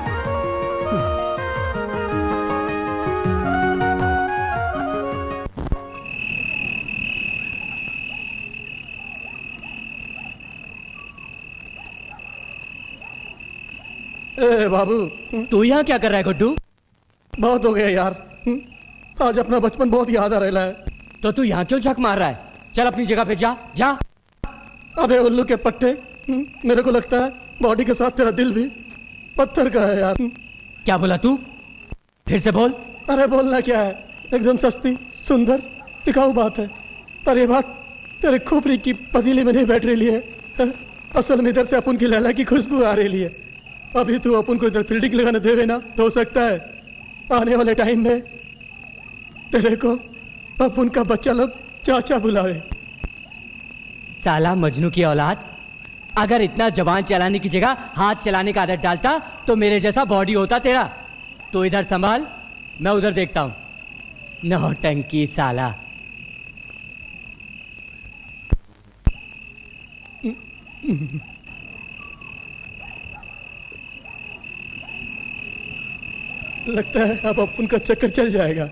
ए बाबू, तू यहाँ क्या कर रहा है गुड्डू? बहुत हो गया यार, आज अपना बचपन बहुत याद आ रहा है। तो तू यहाँ क्यों झक मार रहा है? चल अपनी जगह पे जा जा। अबे उल्लू के पट्टे, मेरे को लगता है बॉडी के साथ तेरा दिल भी पत्थर का है यार। क्या बोला तू? फिर से बोल। अरे बोलना क्या है, एकदम सस्ती सुंदर टिकाऊ बात है, पर ये बात तेरे खोपड़ी की पतीली में नहीं बैठ रही है। असल में इधर से अपन की लैला की खुशबू आ रही है। अभी तू अपन को इधर फील्डिंग लगाने देवे ना तो हो सकता है आने वाले टाइम में तेरे को अपन का बच्चा लोग चाचा बुलावे। साला मजनू की औलाद, अगर इतना जबान चलाने की जगह हाथ चलाने का आदत डालता तो मेरे जैसा बॉडी होता तेरा। तो इधर संभाल, मैं उधर देखता हूं। नौटंकी साला। लगता है अब अपन का चक्कर चल जाएगा।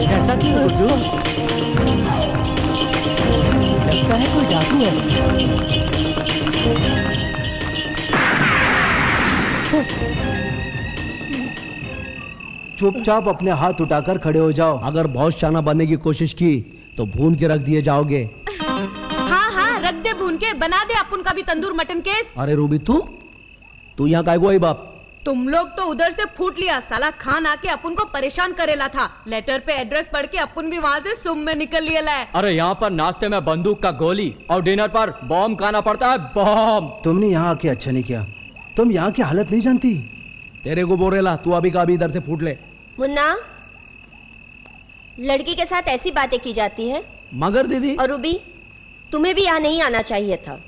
डरता क्यों गुड्डू? लगता है कोई डाकू है। चुपचाप अपने हाथ उठाकर खड़े हो जाओ। अगर बहुत शाना बनने की कोशिश की तो भून के रख दिए जाओगे। हाँ हाँ रख दे भून के, बना दे अपन का भी तंदूर मटन केस। अरे रूबी तू यहाँ काय को आई बाप? तुम लोग तो उधर से फूट लिया, साला खान आके अपन को परेशान करेला था। लेटर पे एड्रेस पढ़ के अपन भी वहाँ से सुम में निकल लिया है। अरे यहाँ पर नाश्ते में बंदूक का गोली और डिनर पर बॉम्ब खाना पड़ता है, बॉम्ब। तुमने यहाँ आके अच्छा नहीं किया, तुम यहाँ की हालत नहीं जानती। तेरे को बोल रेला, तू अभी का अभी इधर से फूट ले। मुन्ना, लड़की के साथ ऐसी बातें की जाती है? मगर दीदी और रूबी, तुम्हें भी यहाँ नहीं आना चाहिए था,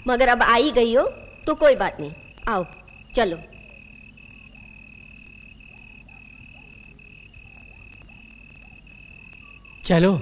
मगर अब आई गई हो तो कोई बात नहीं। आओ चलो। चलो।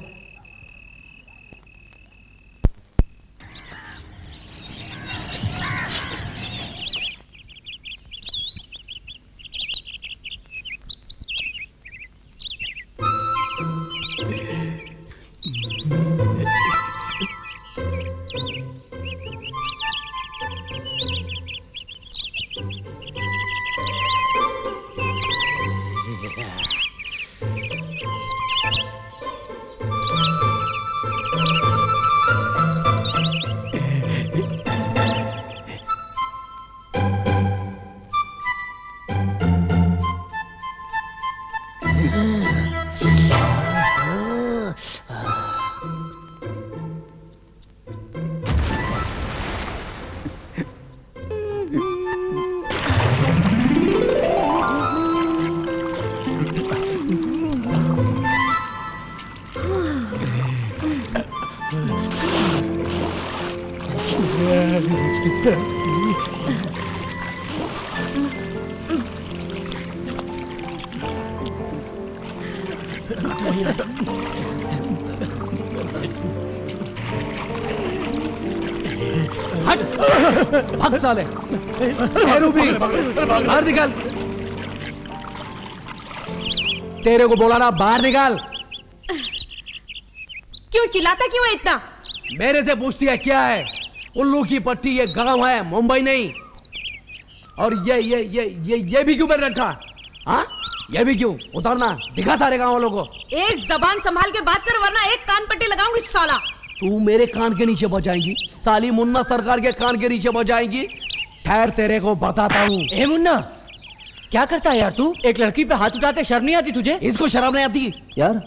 भाग साले। रूबी बाहर निकल, तेरे को बोला ना बाहर निकल। क्यों चिल्लाता क्यों है इतना? मेरे से पूछती है क्या है? उल्लू की पट्टी ये गांव है, मुंबई नहीं। और ये भी क्यों मैंने रखा? हाँ ये भी क्यों? उतारना, दिखा सारे गांव वालों को। एक जबान संभाल के बात कर वरना एक कान पट्टी लगाऊंगी साला। तू मेरे कान के नीचे बजाएंगी, साली मुन्ना सरकार के कान के नीचे बजाएंगी। ठहर तेरे को बताता हूँ। ए मुन्ना, क्या करता है यार तू? एक लड़की पे हाथ उठाते शर्म नहीं आती तुझे? इसको शर्म नहीं आती? यार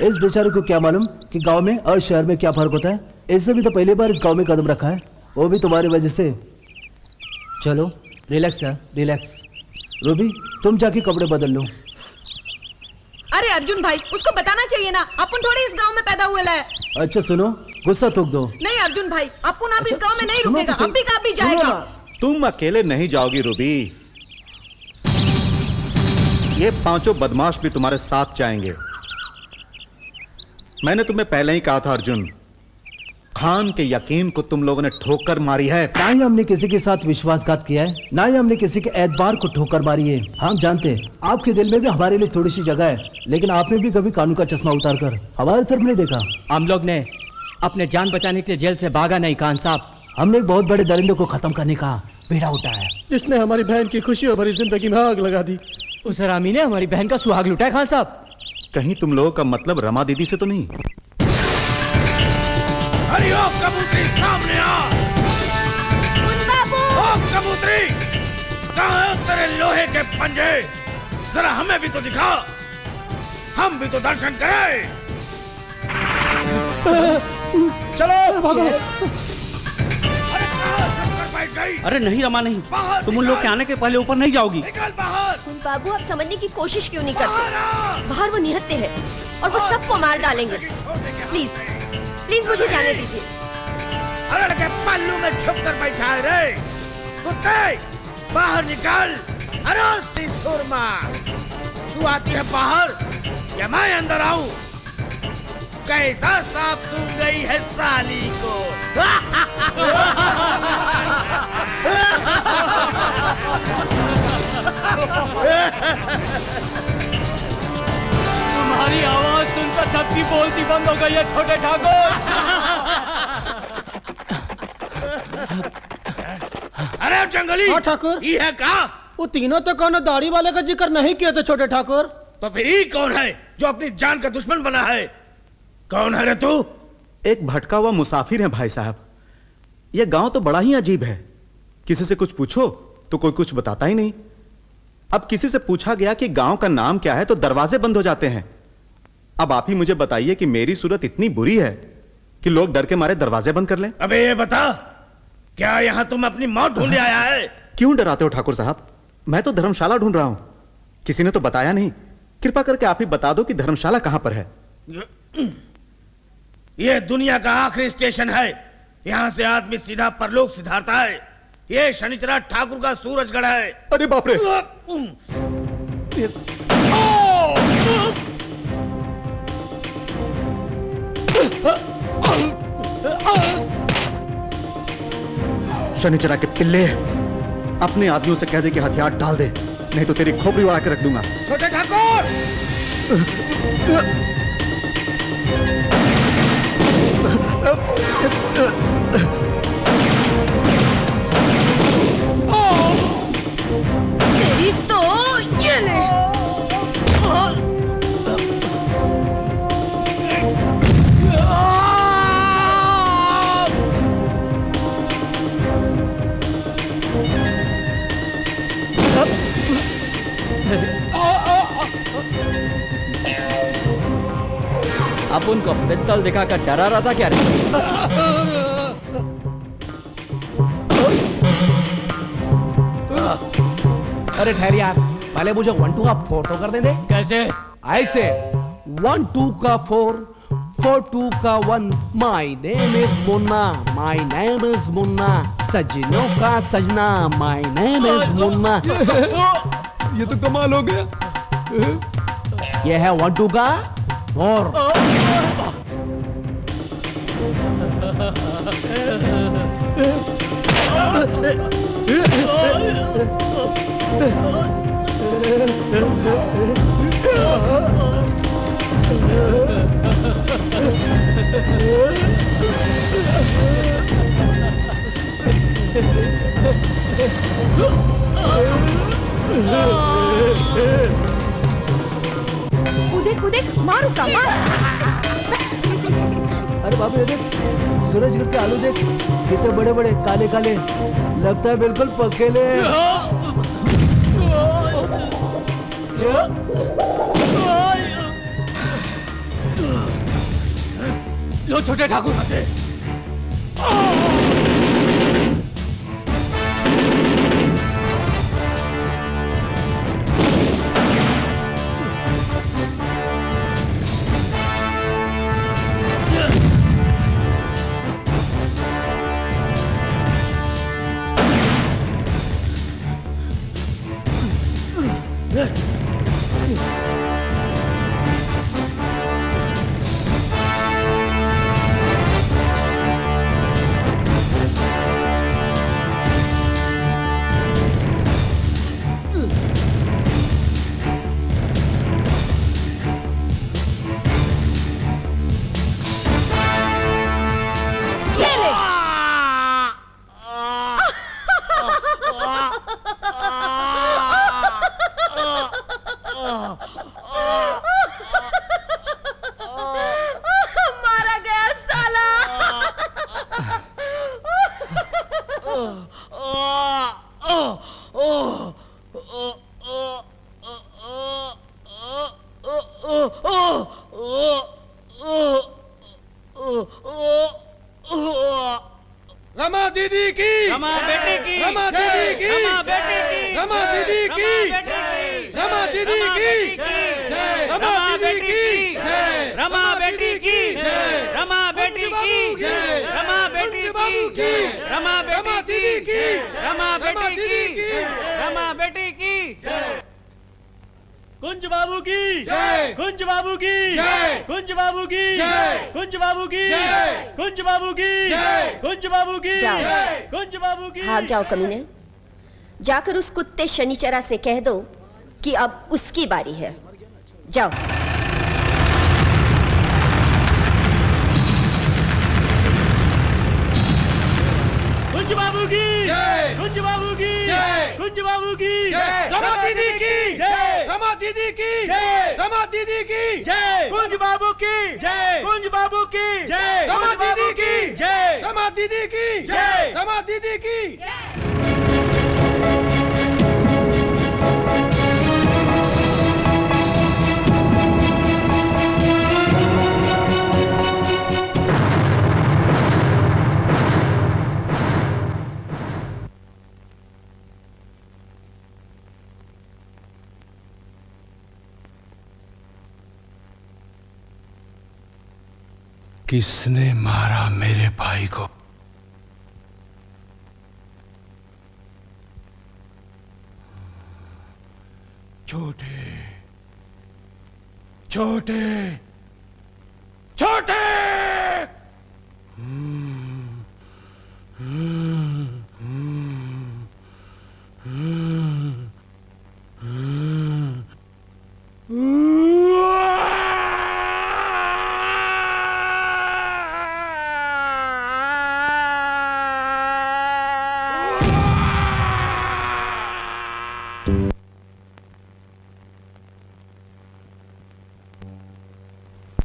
इस बेचारे को क्या मालूम कि गांव में और शहर में क्या फर्क होता है। इससे भी तो पहली बार इस गांव में कदम रखा है, वो भी तुम्हारी वजह से। चलो रिलैक्स यार, रिलैक्स। रूबी तुम जाके कपड़े बदल लो। अरे अर्जुन भाई, उसको बताना चाहिए ना, अपन थोड़ी इस गांव में पैदा हुए है। अच्छा सुनो, गुस्सा थूक दो। नहीं अर्जुन भाई, अपन अब इस गांव में नहीं रुकेगा, अभी का अभी जाएगा। तुम अकेले नहीं जाओगी रूबी, ये पांचों बदमाश भी तुम्हारे साथ जाएंगे। मैंने तुम्हें पहले ही कहा था अर्जुन, खान के यकीन को तुम लोगों ने ठोकर मारी है। ना ही हमने किसी के साथ विश्वासघात किया है, ना ही हमने किसी के एतबार को ठोकर मारी है। हम जानते हैं आपके दिल में भी हमारे लिए थोड़ी सी जगह है, लेकिन आपने भी कभी कानून का चश्मा उतारकर हमारी तरफ नहीं देखा। हम लोग ने अपने जान बचाने के लिए जेल से भागा नहीं खान साहब। हमने एक बहुत बड़े दरिंदे को खत्म करने का बीड़ा उठाया, जिसने हमारी बहन की खुशी और भरी जिंदगी में आग लगा दी। उस हरामी ने हमारी बहन का सुहाग लुटाया खान साहब। कहीं तुम लोगों का मतलब रमा दीदी से तो नहीं? अरे ओ कबूतरी सामने आ। ओ कबूतरी, कहाँ है तेरे लोहे के पंजे? जरा हमें भी तो दिखा, हम भी तो दर्शन करें। चलो भागो। अरे नहीं रमा नहीं, तुम उन लोग के आने के पहले ऊपर नहीं जाओगी। बाबू आप समझने की कोशिश क्यों नहीं करते? बाहर वो निहत्ते हैं और वो सबको मार डालेंगे। प्लीज प्लीज मुझे जाने दीजिए। अरे लगे पल्लू में छुप कर बैठा है रे कुत्ते, बाहर निकल। अरे सुरमा, तू आती है बाहर या मैं अंदर आऊं? कैसा सांप सूंघ गई है साली को। तुम्हारी आवाज सुनकर सबकी बोलती बंद हो गई है छोटे ठाकुर। अरे जंगली। हाँ ठाकुर। ये है कहा? वो तीनों तो कौन दाढ़ी वाले का जिक्र नहीं किए थे छोटे ठाकुर। तो फिर ये कौन है जो अपनी जान का दुश्मन बना है? कौन है रे तू? एक भटका हुआ मुसाफिर है भाई साहब। यह गांव तो बड़ा ही अजीब है। किसी से कुछ पूछो तो कोई कुछ बताता ही नहीं। अब किसी से पूछा गया कि गांव का नाम क्या है तो दरवाजे बंद हो जाते हैं। अब आप ही मुझे बताइए कि मेरी सूरत इतनी बुरी है कि लोग डर के मारे दरवाजे बंद कर लें। अबे ये बता, क्या यहां तुम अपनी मौत ढूंढने आया है? क्यों डराते हो ठाकुर साहब? मैं तो धर्मशाला ढूंढ रहा हूं। किसी ने तो बताया नहीं। कृपा करके आप ही बता दो कि धर्मशाला कहां पर है। यह दुनिया का आखिरी स्टेशन है। यहां से आदमी सीधा परलोक सिधारता है। यह शनिचरा ठाकुर का सूरजगढ़ है। अरे बाप रे! शनिचरा के पिल्ले, अपने आदमियों से कह दे कि हथियार डाल दे, नहीं तो तेरी खोपड़ी उड़ा के रख दूंगा। छोटे ठाकुर! तेरी तो ये ले। अब उनको पिस्तौल दिखाकर डरा रहा था क्या रे? अरे ठहर यार, पहले मुझे 1 2 का 4 तो कर दे। कैसे? ऐसे 1 2 का 4 4 2 का 1। My name is Munna, my name is Munna, सजनों का सजना, माय नेम इज मुन्ना। ये तो कमाल हो गया। ये है 1 2 का 4। उदेक मारू का मार। अरे बाबू ये देख, सूरजगढ़ के आलू देख, कितने बड़े बड़े काले काले, लगता है बिल्कुल पकेले। लो छोटे ठाकुर। मारा गया साला। रमा दीदी की, रमा बेटी की, रमा दीदी की, रमा बेटी की, रमा दीदी की, रमा दीदी की, रमा दीदी की, रमा बेटी की, रमा बेटी की, रमा बेटी की, रमा बेटी की, रमा बेटी की, रमा बेटी की। कुंज बाबू की जय, कुंज बाबू की जय, कुंज बाबू की जय, कुंज बाबू की जय, कुंज बाबू की जय, कुंज बाबू की जय, कुंज बाबू की। भाग जाओ कमीने, जाकर उस कुत्ते शनिचरा से कह दो कि अब उसकी बारी है। जाओ। कुंज बाबू की जय, कुंज बाबू की जय, कुंज बाबू की जय, रमा दीदी की जय, रमा दीदी की जय, रमा दीदी की जय, कुंज बाबू की जय, कुंज बाबू की जय, रमा दीदी की जय, रमा दीदी की जय, रमा दीदी की किसने मारा मेरे भाई को? छोटे छोटे छोटे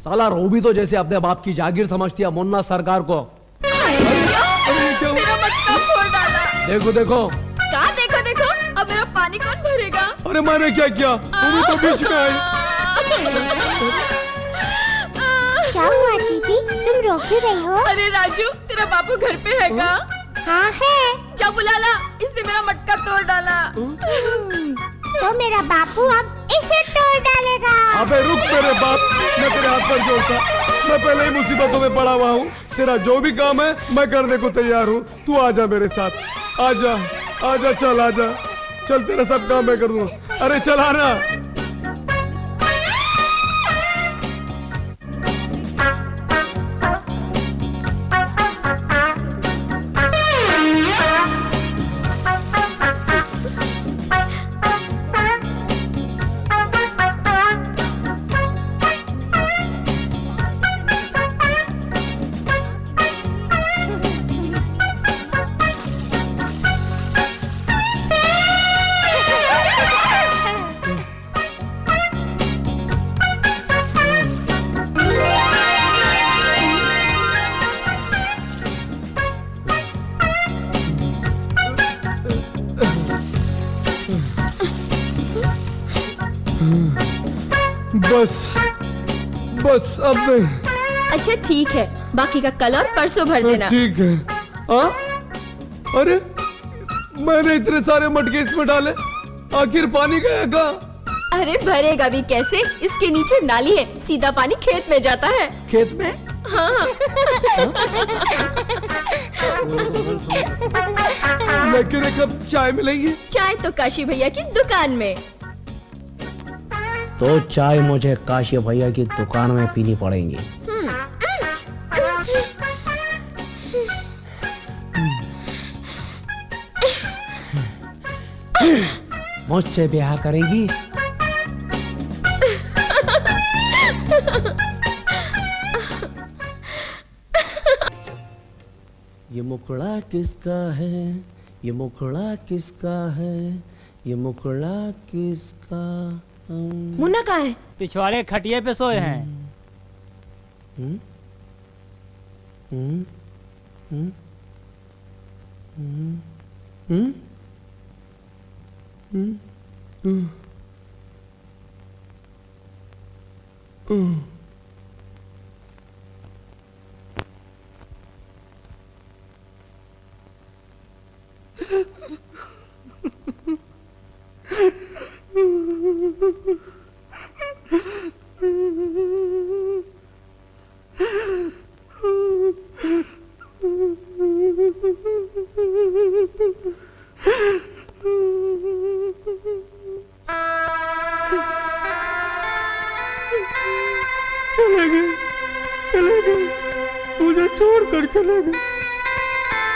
साला रोबी तो जैसे अपने बाप की जागीर समझती है मुन्ना सरकार को। मेरा मटका फोड़ डाला। देखो देखो कहाँ देखो देखो, अब मेरा पानी कौन भरेगा? अरे मैंने क्या किया? तुम तो बीच में आई। क्या हुआ दीदी, तुम रो क्यों रही हो? अरे राजू, तेरा बापू घर पे है क्या? हाँ है। जा बुला ला, इसने मेरा मटका तोड़ डाला। तो मेरा बापू अब इसे तोड़ डालेगा। अबे रुक मेरे बाप, मैं तेरे हाथ पर जोड़ता, मैं पहले ही मुसीबतों में पड़ा हुआ हूँ। तेरा जो भी काम है मैं करने को तैयार हूँ। तू आजा मेरे साथ, आजा आजा, चल आजा, चल तेरा सब काम मैं कर दूंगा। अरे चला ना। बस अब नहीं। अच्छा ठीक है, बाकी का कल और परसों भर देना। ठीक है। अरे मैंने इतने सारे मटके इसमें डाले, आखिर पानी गया कहाँ? अरे भरेगा भी कैसे, इसके नीचे नाली है, सीधा पानी खेत में जाता है। खेत में? हाँ। लेकिन एक कप चाय मिलेगी? चाय तो काशी भैया की दुकान में। तो चाय मुझे काशी भैया की दुकान में पीनी पड़ेगी। मुझसे ब्याह करेंगी? ये मुखड़ा किसका है, ये मुखड़ा किसका है, ये मुखड़ा किसका? मुन्ना कहाँ है? पिछवाड़े खटिए पे सोए हैं। चले गए, मुझे छोड़कर चले गए।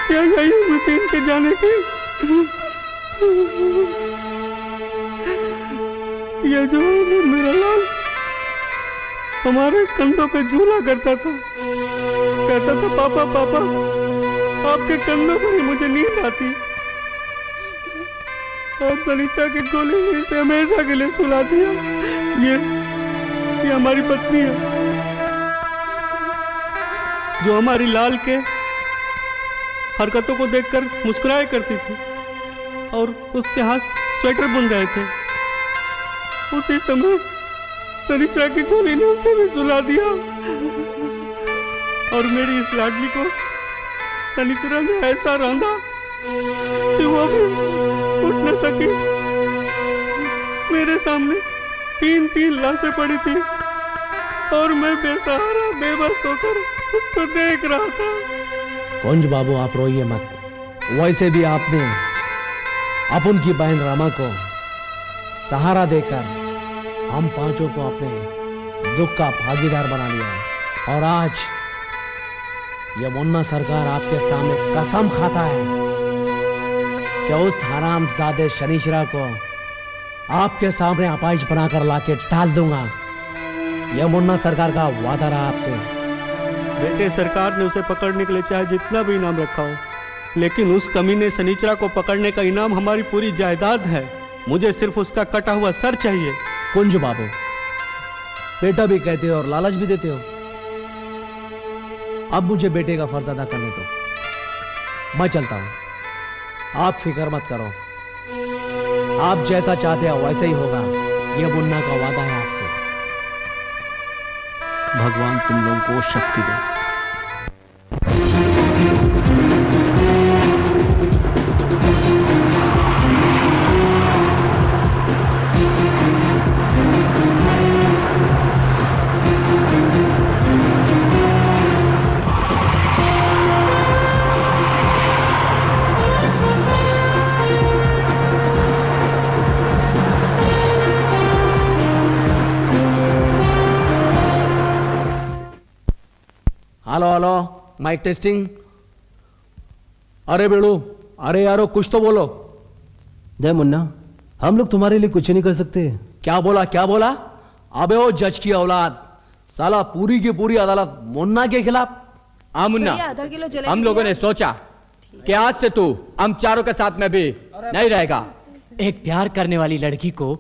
क्या यही मतीन के जाने की? ये जो मेरा लाल हमारे कंधों पे झूला करता था, कहता था पापा पापा, आपके कंधों पर ही मुझे नींद आती और सनीचा की गोली ने इसे हमेशा के लिए सुला दिया। ये हमारी पत्नी है जो हमारी लाल के हरकतों को देखकर मुस्कुराया करती थी और उसके हाथ स्वेटर बुन रहे थे। उसी समय सनीचरा की गोली ने उसे भी सुला दिया और मेरी इस लाडली को सनीचरा ने ऐसा रौंदा कि वो भी उठ न सकी। मेरे सामने 3 लाशें पड़ी थी और मैं बेसहारा बेबस होकर उसको देख रहा था। कुंज बाबू आप रोइए मत। वैसे भी आपने अपन की बहन रमा को सहारा देकर हम पांचों को अपने दुख का भागीदार बना लिया है और आज यह मुन्ना सरकार आपके सामने कसम खाता है कि उस हरामजादे शनीचरा को आपके सामने अपाइज बनाकर लाके टाल दूंगा। यह मुन्ना सरकार का वादा रहा आपसे। बेटे, सरकार ने उसे पकड़ने के लिए चाहे जितना भी इनाम रखा हो, लेकिन उस कमीने शनीचरा को पकड़ने का इनाम हमारी पूरी जायदाद है। मुझे सिर्फ उसका कटा हुआ सर चाहिए। कुंज बाबू, बेटा भी कहते हो और लालच भी देते हो। अब मुझे बेटे का फर्ज अदा करने दो। मैं चलता हूं, आप फिक्र मत करो। आप जैसा चाहते हो वैसे ही होगा। यह मुन्ना का वादा है आपसे। भगवान तुम लोगों को शक्ति दे। Hello hello, mike testing. अरे बेड़ू, अरे यारो कुछ तो बोलो। दे मुन्ना, हम लोग तुम्हारे लिए कुछ नहीं कर सकते। क्या बोला क्या बोला? अबे ओ जज की औलाद, साला पूरी की पूरी अदालत मुन्ना के खिलाफ। हाँ मुन्ना, आधा किलो जलेबी हम लोगों ने सोचा कि आज से तू हम चारों के साथ में भी नहीं रहेगा। एक प्यार करने वाली लड़की को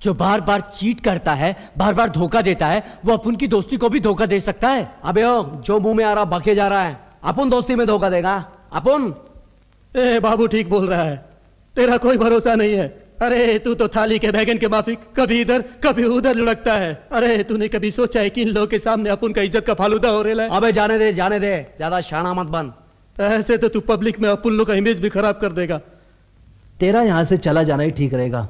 जो बार बार चीट करता है, बार बार धोखा देता है, वो अपन की दोस्ती को भी धोखा दे सकता है। अबे ओ, जो मुंह में आ रहा बके जा रहा है। अपन दोस्ती में धोखा देगा? अपन? ए बाबू ठीक बोल रहा है, तेरा कोई भरोसा नहीं है। अरे तू तो थाली के बैगन के माफिक कभी इधर कभी उधर लुढ़कता है। अरे तूने कभी सोचा है कि इन लोगों के सामने अपन का इज्जत का फालूदा हो रहा है? अबे जाने दे, ज्यादा शाना मत बन। ऐसे तो तू पब्लिक में अपन लोग का इमेज भी खराब कर देगा। तेरा यहां से चला जाना ही ठीक रहेगा।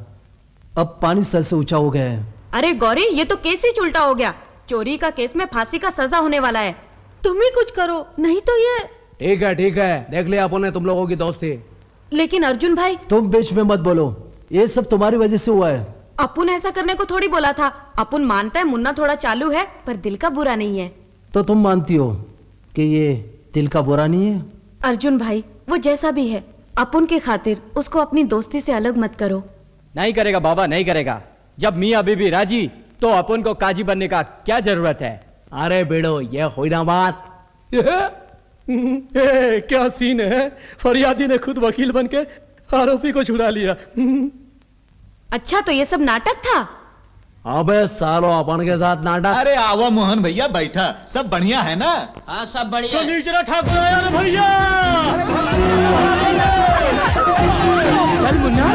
अब पानी सर से ऊंचा हो गया है। अरे गौरी, ये तो केस ही उल्टा हो गया। चोरी का केस में फांसी का सजा होने वाला है। तुम ही कुछ करो, नहीं तो ये। ठीक है, देख लिया अपन ने तुम लोगों की दोस्ती। लेकिन अर्जुन भाई, तुम बीच में मत बोलो। ये सब तुम्हारी वजह से हुआ है। अपुन ऐसा करने को थोड़ी बोला था। अपुन मानता है मुन्ना थोड़ा चालू है, पर दिल का बुरा नहीं है। तो तुम मानती हो कि ये दिल का बुरा नहीं है? अर्जुन भाई, वो जैसा भी है, अपुन की खातिर उसको अपनी दोस्ती से अलग मत करो। नहीं करेगा बाबा, नहीं करेगा। जब मियाँ बीबी राजी तो अपन को काजी बनने का क्या जरूरत है? अरे बेड़ो, ये हुई ना बात। क्या सीन है, फरियादी ने खुद वकील बनके आरोपी को छुड़ा लिया। अच्छा, तो ये सब नाटक था? अबे सालो, अपन के साथ नाटक? अरे आवा मोहन भैया, बैठा। सब बढ़िया है ना? हाँ सब बढ़िया। शनीचरा ठाकुर आया ना भैया। चल मुन्ना,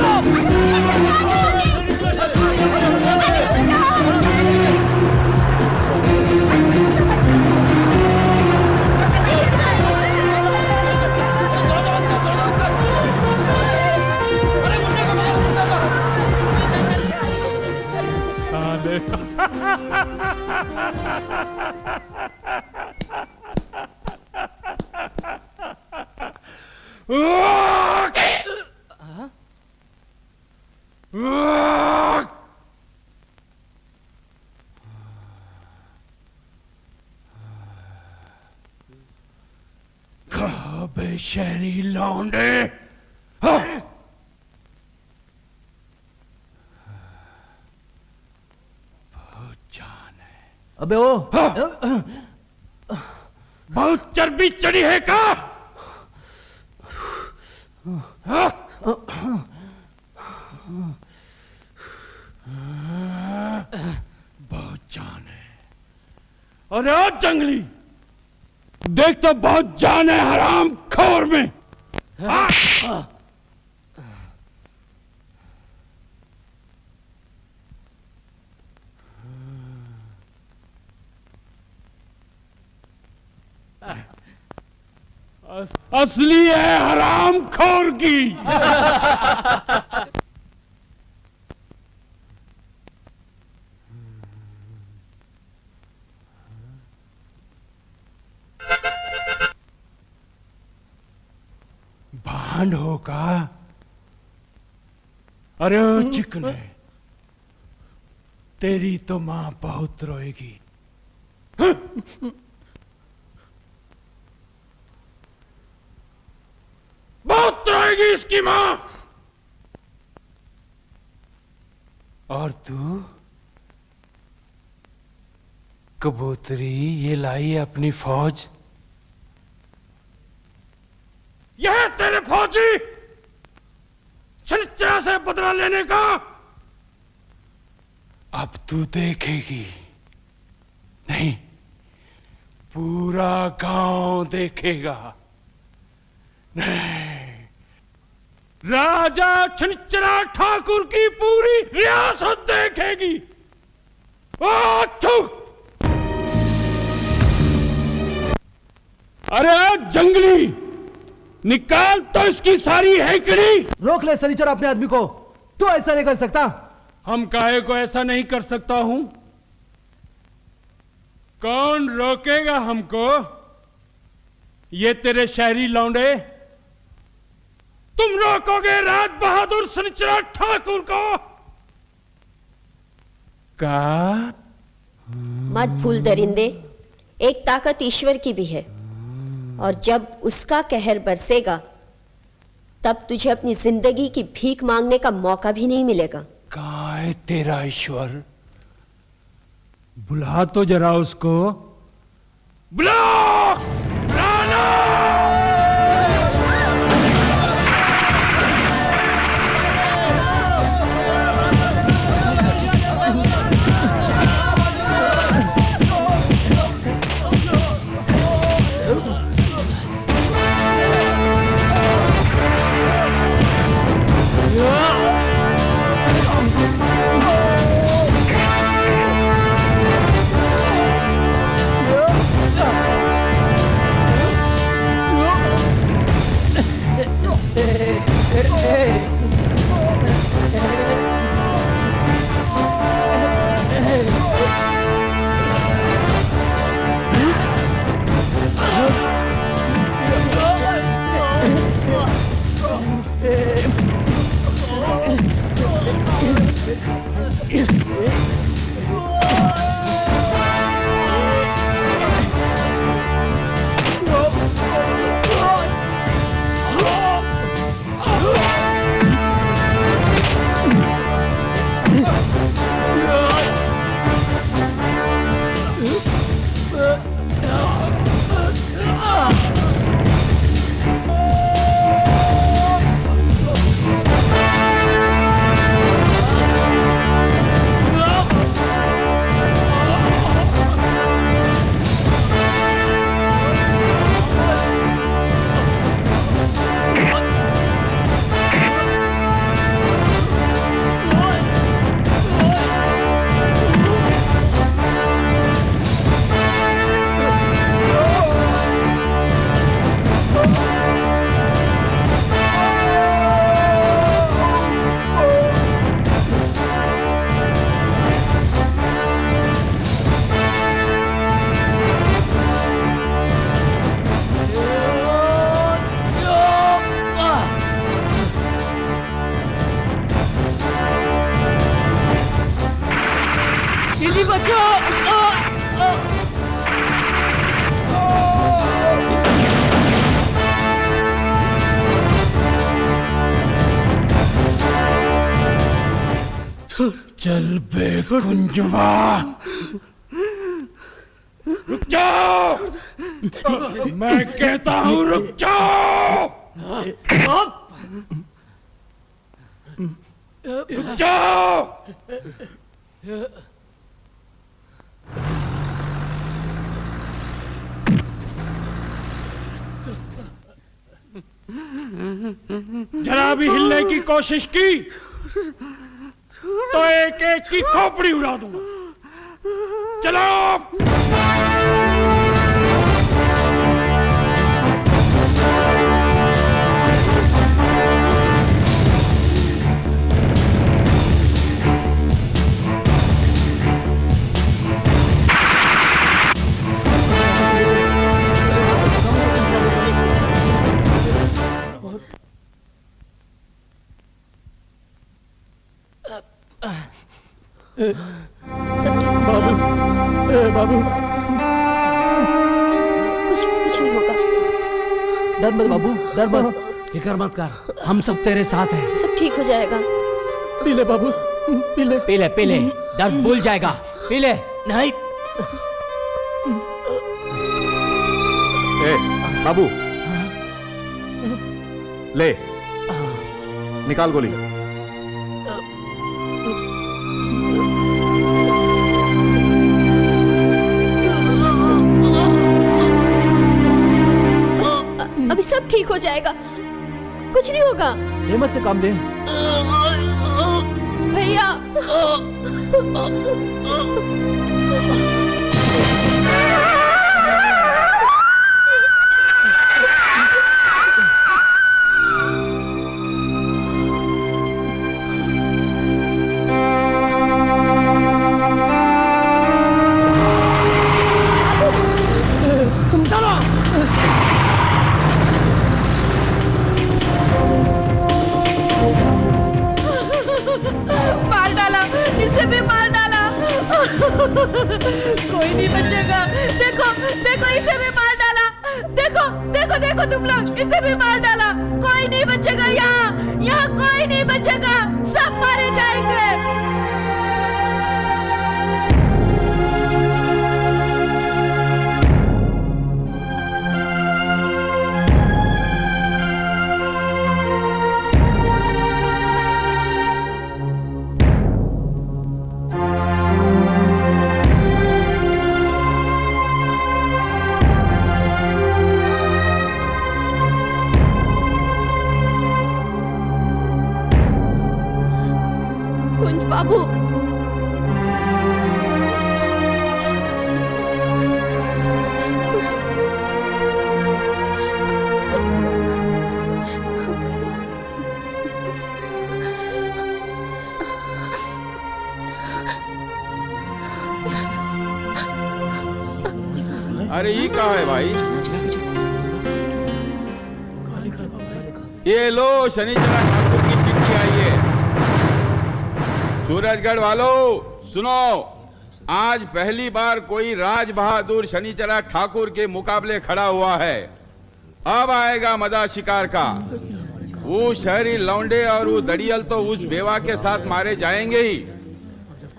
शहरी लौंडे। अबे ओ, बहुत चर्बी चढ़ी है का? बहुत जान है। अरे जंगली, देख तो बहुत जान है हराम खोर में। असली है हराम खोर की। भांड होगा। अरे ओ चिकने, तेरी तो मां बहुत रोएगी। बहुत रोएगी इसकी मां। और तू कबूतरी ये लाई है अपनी फौज। यह है तेरे फौजी शनिचरा से बदला लेने का। अब तू देखेगी, नहीं पूरा गांव देखेगा। नहीं, राजा छनिचरा ठाकुर की पूरी रियासत देखेगी। अरे जंगली, निकाल तो इसकी सारी हैकड़ी। रोक ले शनिचर अपने आदमी को, तू ऐसा नहीं कर सकता। हम काहे को ऐसा नहीं कर सकता हूं? कौन रोकेगा हमको? ये तेरे शहरी लौंडे। तुम रोकोगे राज बहादुर शनिचरा ठाकुर को? का मत भूल दरिंदे, एक ताकत ईश्वर की भी है, और जब उसका कहर बरसेगा तब तुझे अपनी जिंदगी की भीख मांगने का मौका भी नहीं मिलेगा। कहाँ है तेरा ईश्वर? बुला तो जरा उसको। बुला! राणा! चल बे कुंजवा, रुक जाओ। मैं कहता हूं रुक जाओ। जाओ। जरा भी हिलने की कोशिश की तो एक एक की खोपड़ी उड़ा दूंगा। चलो। बाबू, बाबू, कुछ नहीं होगा। डर मत बाबू, डर मत, फिक्र मत कर, हम सब तेरे साथ हैं। सब ठीक हो जाएगा। पी ले बाबू, पी ले, पी ले, पी ले, दर्द भूल जाएगा, पी ले। नहीं। ए, बाबू, ले, निकाल गोली। अभी सब ठीक हो जाएगा, कुछ नहीं होगा। हिम्मत से काम ले। भैया। तुम चलो। मार डाला, इसे भी मार डाला। कोई नहीं बचेगा। देखो देखो, इसे भी मार डाला। देखो देखो देखो तुम लोग, इसे भी मार डाला। कोई नहीं बचेगा यहाँ, यहाँ कोई नहीं बचेगा, सब मारे जाएंगे। बाबू, अरे ये कहाँ है भाई? ये लो, शनिचरा ठाकुर की चिट्ठी आई है। सूरजगढ़ वालों सुनो, आज पहली बार कोई राज बहादुर शनिचरा ठाकुर के मुकाबले खड़ा हुआ है। अब आएगा मजा शिकार का। वो शहरी लौंडे और वो दड़ियल तो उस बेवा के साथ मारे जाएंगे ही।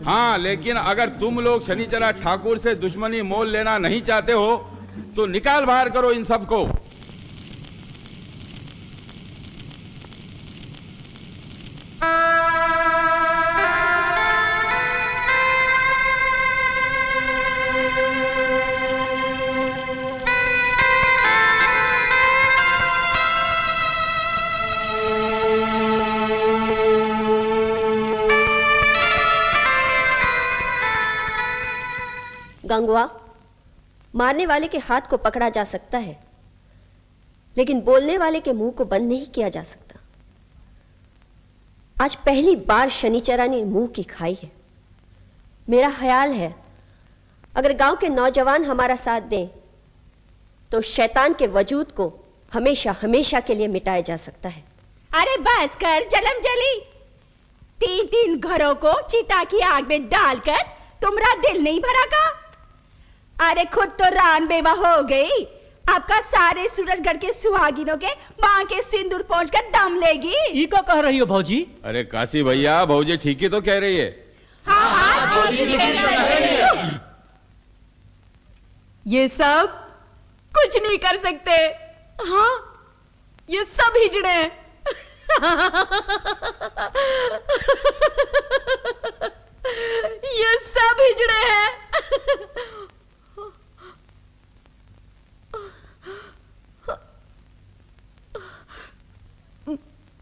हाँ, लेकिन अगर तुम लोग शनिचरा ठाकुर से दुश्मनी मोल लेना नहीं चाहते हो तो निकाल बाहर करो इन सबको। गंगवा, मारने वाले के हाथ को पकड़ा जा सकता है, लेकिन बोलने वाले के मुंह को बंद नहीं किया जा सकता। आज पहली बार शनिचरा ने मुंह की खाई है। मेरा ख्याल है अगर गांव के नौजवान हमारा साथ दें तो शैतान के वजूद को हमेशा हमेशा के लिए मिटाया जा सकता है। अरे बस कर जलम जली। 3-3 घरों को चिता की आग में डालकर तुम्हारा दिल नहीं भरा का? अरे खुद तो रान बेवा हो गई, आपका सारे सूरजगढ़ के सुहागिनों के मां के सिंदूर पहुंचकर दम लेगी। ये क्या कह रही हो भौजी? अरे काशी भैया, भौजी ठीक ही तो कह रही है। हाँ, ये सब कुछ नहीं कर सकते। हाँ, ये सब हिजड़े हैं। ये सब हिजड़े हैं।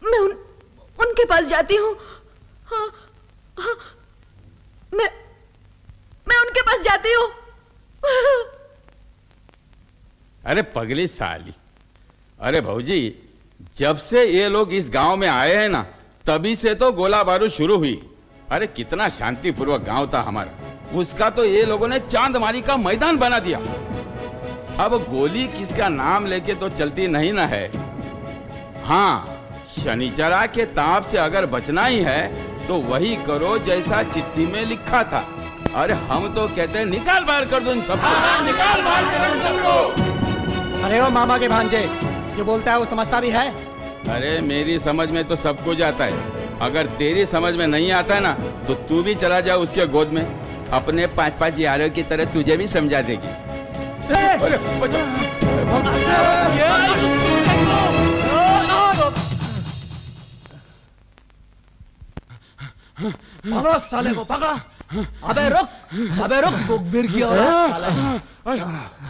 मैं उनके पास जाती हूँ। हाँ, हाँ, मैं उनके पास जाती हूँ। अरे पगली साली, अरे भौजी, जब से ये लोग इस गांव में आए हैं ना, तभी से तो गोला बारूद शुरू हुई। अरे कितना शांतिपूर्वक गांव था हमारा, उसका तो ये लोगों ने चांदमारी का मैदान बना दिया। अब गोली किसका नाम लेके तो चलती नहीं ना है। हाँ, शनिचरा के ताप से अगर बचना ही है तो वही करो जैसा चिट्ठी में लिखा था। अरे हम तो कहते हैं निकाल बाहर कर दो इन सबको, निकाल बाहर कर इन सबको। अरे वो मामा के भांजे, जो बोलता है वो समझता भी है। अरे मेरी समझ में तो सब कुछ आता है, अगर तेरी समझ में नहीं आता है ना तो तू भी चला जा उसके गोद में, अपने 5-5 यारों की तरह तुझे भी समझा देगी। अरे पकड़ो साले को, पकड़ा। अबे रुक मुखबिर की औलाद साले।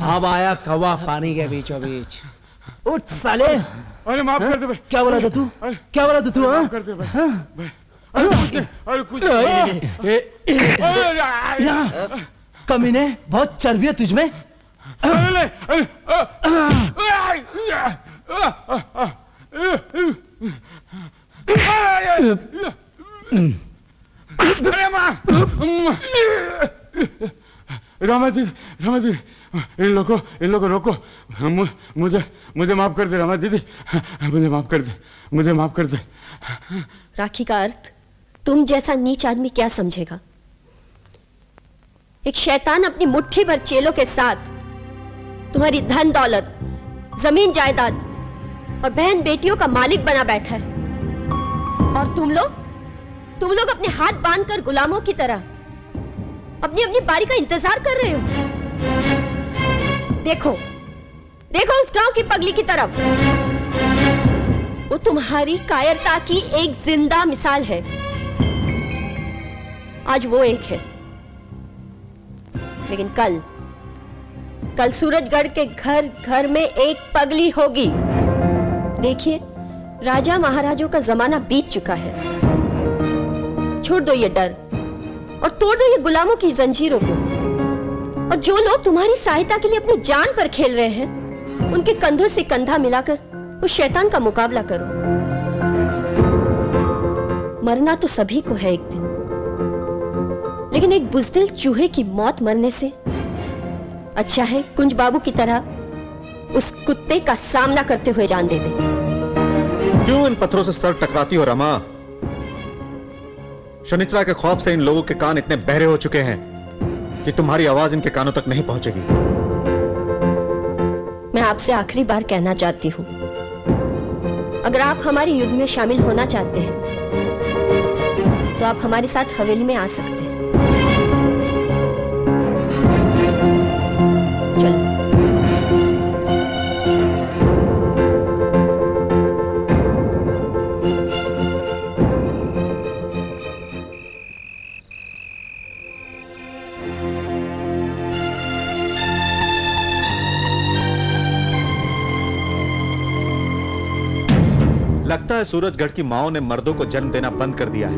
अब आया कौवा पानी के बीचों बीच। उठ साले। अरे माफ कर दे भाई। क्या बोला था तू? क्या बोला था तू? माफ कर दे भाई। अरे कुछ कमीने, बहुत चर्बी है तुझमें। रामा दीदी, इन लोगों को रोको। मुझे माफ कर दे रामा दीदी, मुझे माफ कर दे। राखी का अर्थ तुम जैसा नीच आदमी क्या समझेगा? एक शैतान अपनी मुट्ठी भर चेलों के साथ तुम्हारी धन दौलत, जमीन जायदाद और बहन बेटियों का मालिक बना बैठा है, और तुम लोग अपने हाथ बांधकर गुलामों की तरह अपनी अपनी बारी का इंतजार कर रहे हो। देखो उस गांव की पगली की तरफ, वो तुम्हारी कायरता की एक जिंदा मिसाल है। आज वो एक है, लेकिन कल सूरजगढ़ के घर घर में एक पगली होगी। देखिए, राजा महाराजों का जमाना बीत चुका है। छोड़ दो ये डर और तोड़ दो ये गुलामों की जंजीरों को, और जो लोग तुम्हारी सहायता के लिए अपनी जान पर खेल रहे हैं, उनके कंधों से कंधा मिलाकर उस शैतान का मुकाबला करो। मरना तो सभी को है एक दिन, लेकिन एक बुज़दिल चूहे की मौत मरने से अच्छा है कुंज बाबू की तरह उस कुत्ते का सामना करते हुए जान दे दे। क्यों इन पत्थरों से सर टकराती हो रमा? शनिचरा के खौफ से इन लोगों के कान इतने बहरे हो चुके हैं कि तुम्हारी आवाज इनके कानों तक नहीं पहुंचेगी। मैं आपसे आखिरी बार कहना चाहती हूँ, अगर आप हमारे युद्ध में शामिल होना चाहते हैं तो आप हमारे साथ हवेली में आ सकते हैं। चलो। लगता है सूरजगढ़ की माओ ने मर्दों को जन्म देना बंद कर दिया है।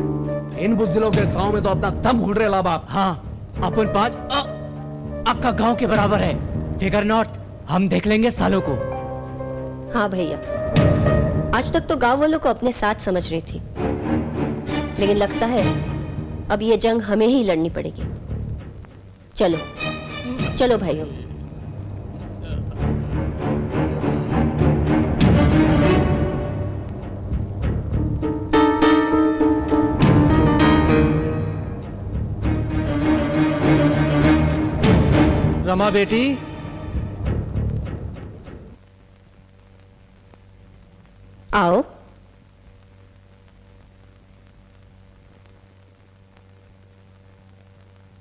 इन बुज़दिलों के गांव में तो अपना दम घुट रहे बाप। हाँ, अपन 5 अक्का गांव के बराबर है। फिगर नॉट, हम देख लेंगे सालों को। हाँ भैया, आज तक तो गांव वालों को अपने साथ समझ रही थी, लेकिन लगता है अब ये जंग हमें ही लड़नी पड़ेगी। चलो चलो भाइयों। रमा बेटी, आओ।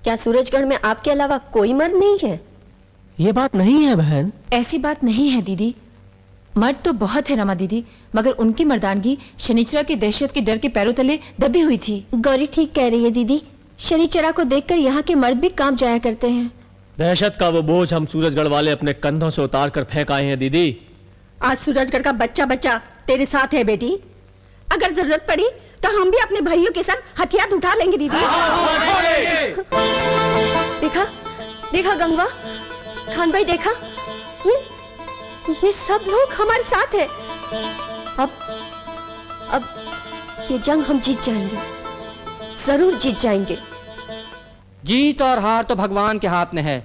क्या सूरजगढ़ में आपके अलावा कोई मर्द नहीं है? ये बात नहीं है बहन। ऐसी बात नहीं है दीदी। मर्द तो बहुत है रमा दीदी, मगर उनकी मर्दानगी शनिचरा की दहशत के डर के पैरों तले दबी हुई थी। गौरी ठीक कह रही है दीदी, शनिचरा को देखकर यहाँ के मर्द भी कांप जाया करते हैं। दहशत का वो बोझ हम सूरजगढ़ वाले अपने कंधों से उतार कर फेंक आए हैं दीदी। आज सूरजगढ़ का बच्चा बच्चा तेरे साथ है बेटी, अगर जरूरत पड़ी तो हम भी अपने भाइयों के संग हथियार उठा लेंगे दीदी। देखा देखा गंगा, खान भाई देखा, ये सब लोग हमारे साथ है। अब ये जंग हम जीत जाएंगे, जरूर जीत जाएंगे। जीत और हार तो भगवान के हाथ में है,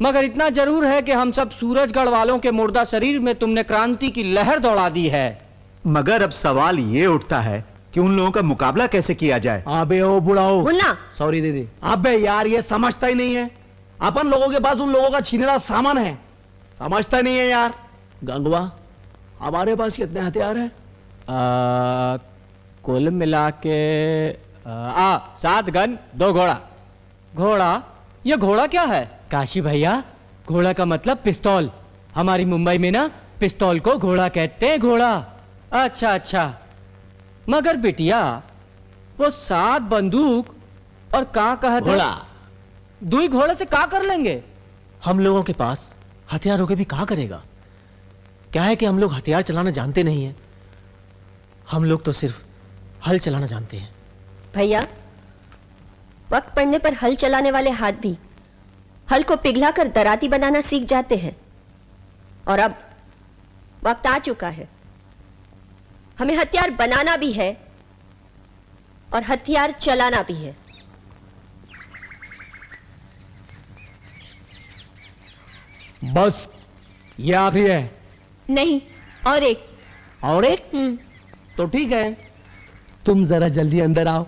मगर इतना जरूर है कि हम सब सूरजगढ़ वालों के मुर्दा शरीर में तुमने क्रांति की लहर दौड़ा दी है। मगर अब सवाल ये उठता है कि उन लोगों का मुकाबला कैसे किया जाए। अबे ओ बुढ़ाओ, बोलना। सॉरी दीदी। अबे यार ये समझता ही नहीं है, अपन लोगों के पास उन लोगों का छीनेला सामान है, समझता नहीं है यार। गंगवा, हमारे पास कितने हथियार हैं? कुल मिला के 7 गन 2 घोड़ा। घोड़ा? ये घोड़ा क्या है? काशी भैया, घोड़ा का मतलब पिस्तौल। हमारी मुंबई में ना पिस्तौल को घोड़ा कहते हैं, घोड़ा। अच्छा अच्छा, मगर बिटिया वो 7 बंदूक और का कहते घोड़ा, 2 घोड़े से का कर लेंगे? हम लोगों के पास हथियार होके भी कहा करेगा। क्या है कि हम लोग हथियार चलाना जानते नहीं हैं, हम लोग तो सिर्फ हल चलाना जानते हैं। भैया, वक्त पड़ने पर हल चलाने वाले हाथ भी हल को पिघलाकर दराती बनाना सीख जाते हैं। और अब वक्त आ चुका है, हमें हथियार बनाना भी है और हथियार चलाना भी है। बस ये आखिरी है? नहीं, और एक। और एक? तो ठीक है, तुम जरा जल्दी अंदर आओ।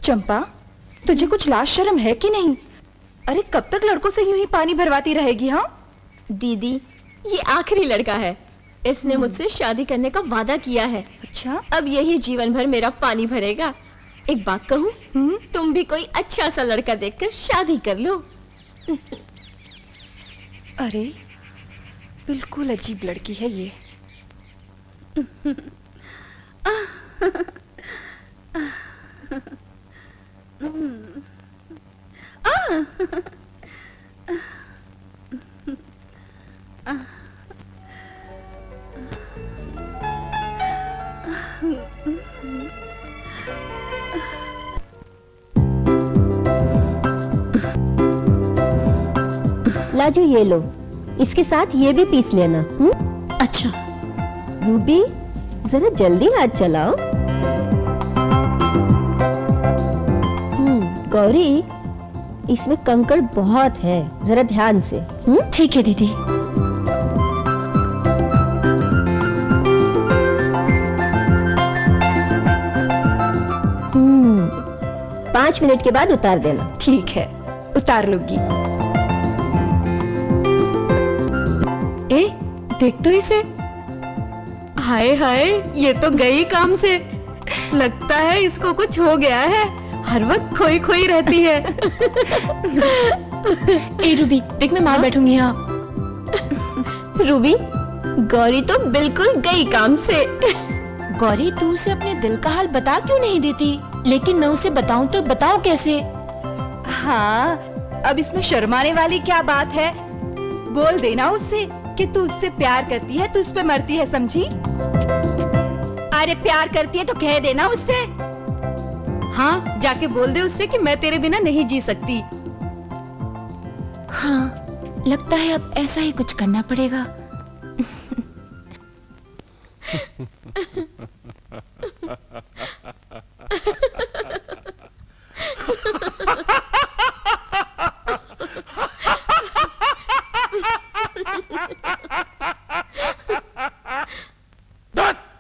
चंपा, तुझे कुछ लाज शर्म है कि नहीं? अरे कब तक लड़कों से यूं ही पानी भरवाती रहेगी? हाँ दीदी, ये आखिरी लड़का है, इसने मुझसे शादी करने का वादा किया है। अच्छा, अब यही जीवन भर मेरा पानी भरेगा। एक बात कहूँ, तुम भी कोई अच्छा सा लड़का देखकर शादी कर लो। अरे बिल्कुल अजीब लड़की है ये। लाजो, ये लो, इसके साथ ये भी पीस लेना। अच्छा। रूबी, जरा जल्दी हाथ चलाओ। गौरी, इसमें कंकड़ बहुत है, जरा ध्यान से। ठीक है दीदी। 5 मिनट के बाद उतार देना। ठीक है, उतार लूंगी। ए, देख तो इसे। हाय हाय, ये तो गई काम से। लगता है इसको कुछ हो गया है, हर वक्त खोई खोई रहती है। ए रूबी, देख मैं मार बैठूंगी यहाँ। रूबी, गौरी तो बिल्कुल गई काम से। गौरी, तू उसे अपने दिल का हाल बता क्यों नहीं देती? लेकिन मैं उसे बताऊं तो बताऊं कैसे? हाँ, अब इसमें शर्माने वाली क्या बात है? बोल देना उससे कि तू उससे प्यार करती है, तू उस पे मरती है, समझी? अरे प्यार करती है तो कह देना उससे। हाँ, जाके बोल दे उससे कि मैं तेरे बिना नहीं जी सकती। हाँ, लगता है अब ऐसा ही कुछ करना पड़ेगा।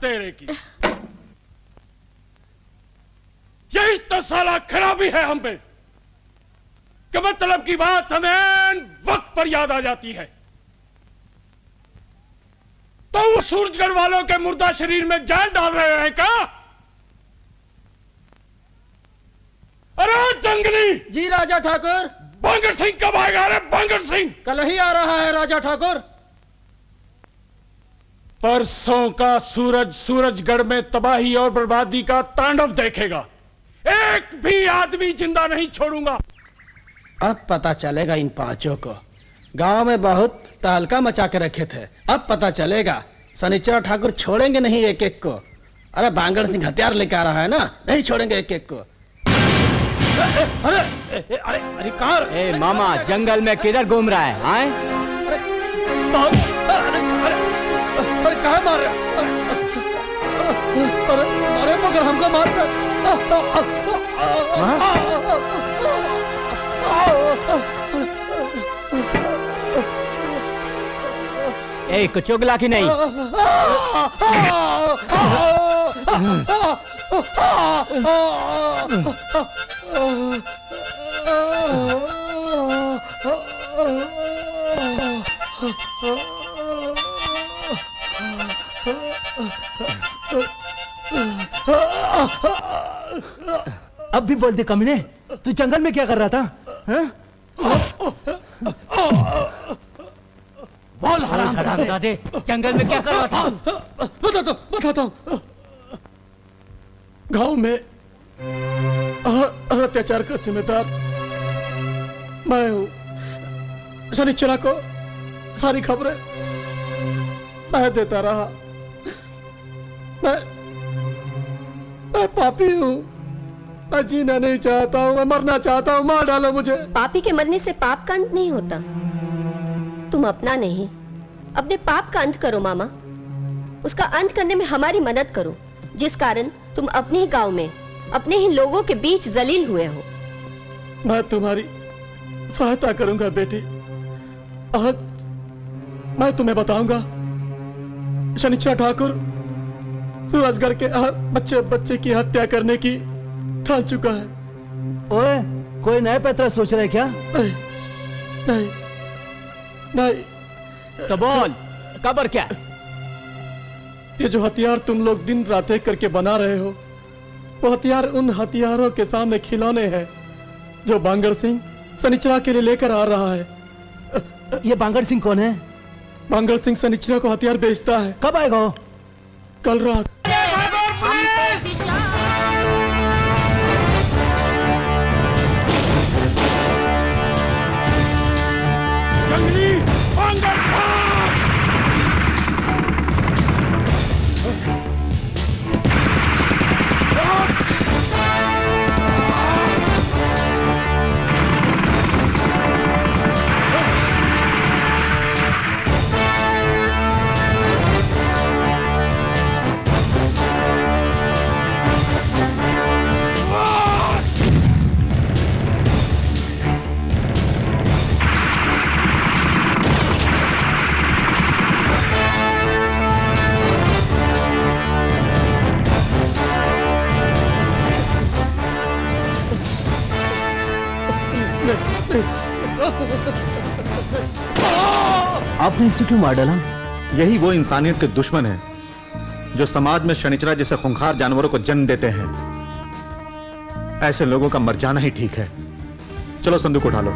तेरे की यही तो साला खराबी है हम पे कि मतलब की बात हमें वक्त पर याद आ जाती है तो वो सूरजगढ़ वालों के मुर्दा शरीर में जान डाल रहे हैं क्या? अरे जंगली जी राजा ठाकुर। बांगर सिंह का कब आएगा रे बांगर सिंह? कल ही आ रहा है राजा ठाकुर। परसों का सूरज सूरजगढ़ में तबाही और बर्बादी का तांडव देखेगा। एक भी आदमी जिंदा नहीं छोड़ूंगा। अब पता चलेगा इन पांचों को। गांव में बहुत तहलका मचा के रखे थे, अब पता चलेगा। शनिचरा ठाकुर छोड़ेंगे नहीं एक एक को। अरे बांगड़ सिंह हथियार लेकर आ रहा है ना, नहीं छोड़ेंगे एक एक को। अरे अरे अरे कहाँ? ए मामा, जंगल में किधर घूम रहा है? आए? अरे कहाँ मार रहे? अरे मगर हमको मार कर। ए कुछ उगला कि नहीं? अब भी बोल दे कमीने, तू जंगल में क्या कर रहा था? बोल हरामजादे, जंगल में क्या कर रहा था? बताता हूँ। गांव में अत्याचार का जिम्मेदार मैं हूँ। शनिचरा को सारी खबरें मैं देता रहा। मैं पापी हूँ। मैं जीना नहीं चाहता हूँ, मैं मरना चाहता हूँ। मार डालो मुझे। पापी के मरने से पाप का अंत नहीं होता। तुम अपना नहीं, अपने पाप का अंत करो मामा। उसका अंत करने में हमारी मदद करो, जिस कारण तुम अपने ही गांव में अपने ही लोगों के बीच जलील हुए हो। मैं तुम्हारी सहायता करूंगा बेटी। आज मैं तुम्हें बताऊंगा, शनिचरा ठाकुर सूरजगढ़ के हर बच्चे की हत्या करने की ठान चुका है। ओए, कोई नया पैतरा सोच रहा है क्या? नहीं, नहीं, नहीं। तो बोल, खबर क्या? ये जो हथियार तुम लोग दिन रात एक करके बना रहे हो, वो हथियार उन हथियारों के सामने खिलौने हैं जो बांगड़ सिंह शनिचरा के लिए लेकर आ रहा है। ये बांगड़ सिंह कौन है? बांगड़ सिंह शनिचरा को हथियार बेचता है। कब आएगा वो? कल रात। जंगली बांगड़ आपने इसे क्यों मार डाला? यही वो इंसानियत के दुश्मन है जो समाज में शनिचरा जैसे खूंखार जानवरों को जन्म देते हैं। ऐसे लोगों का मर जाना ही ठीक है। चलो संदूक उठा लो।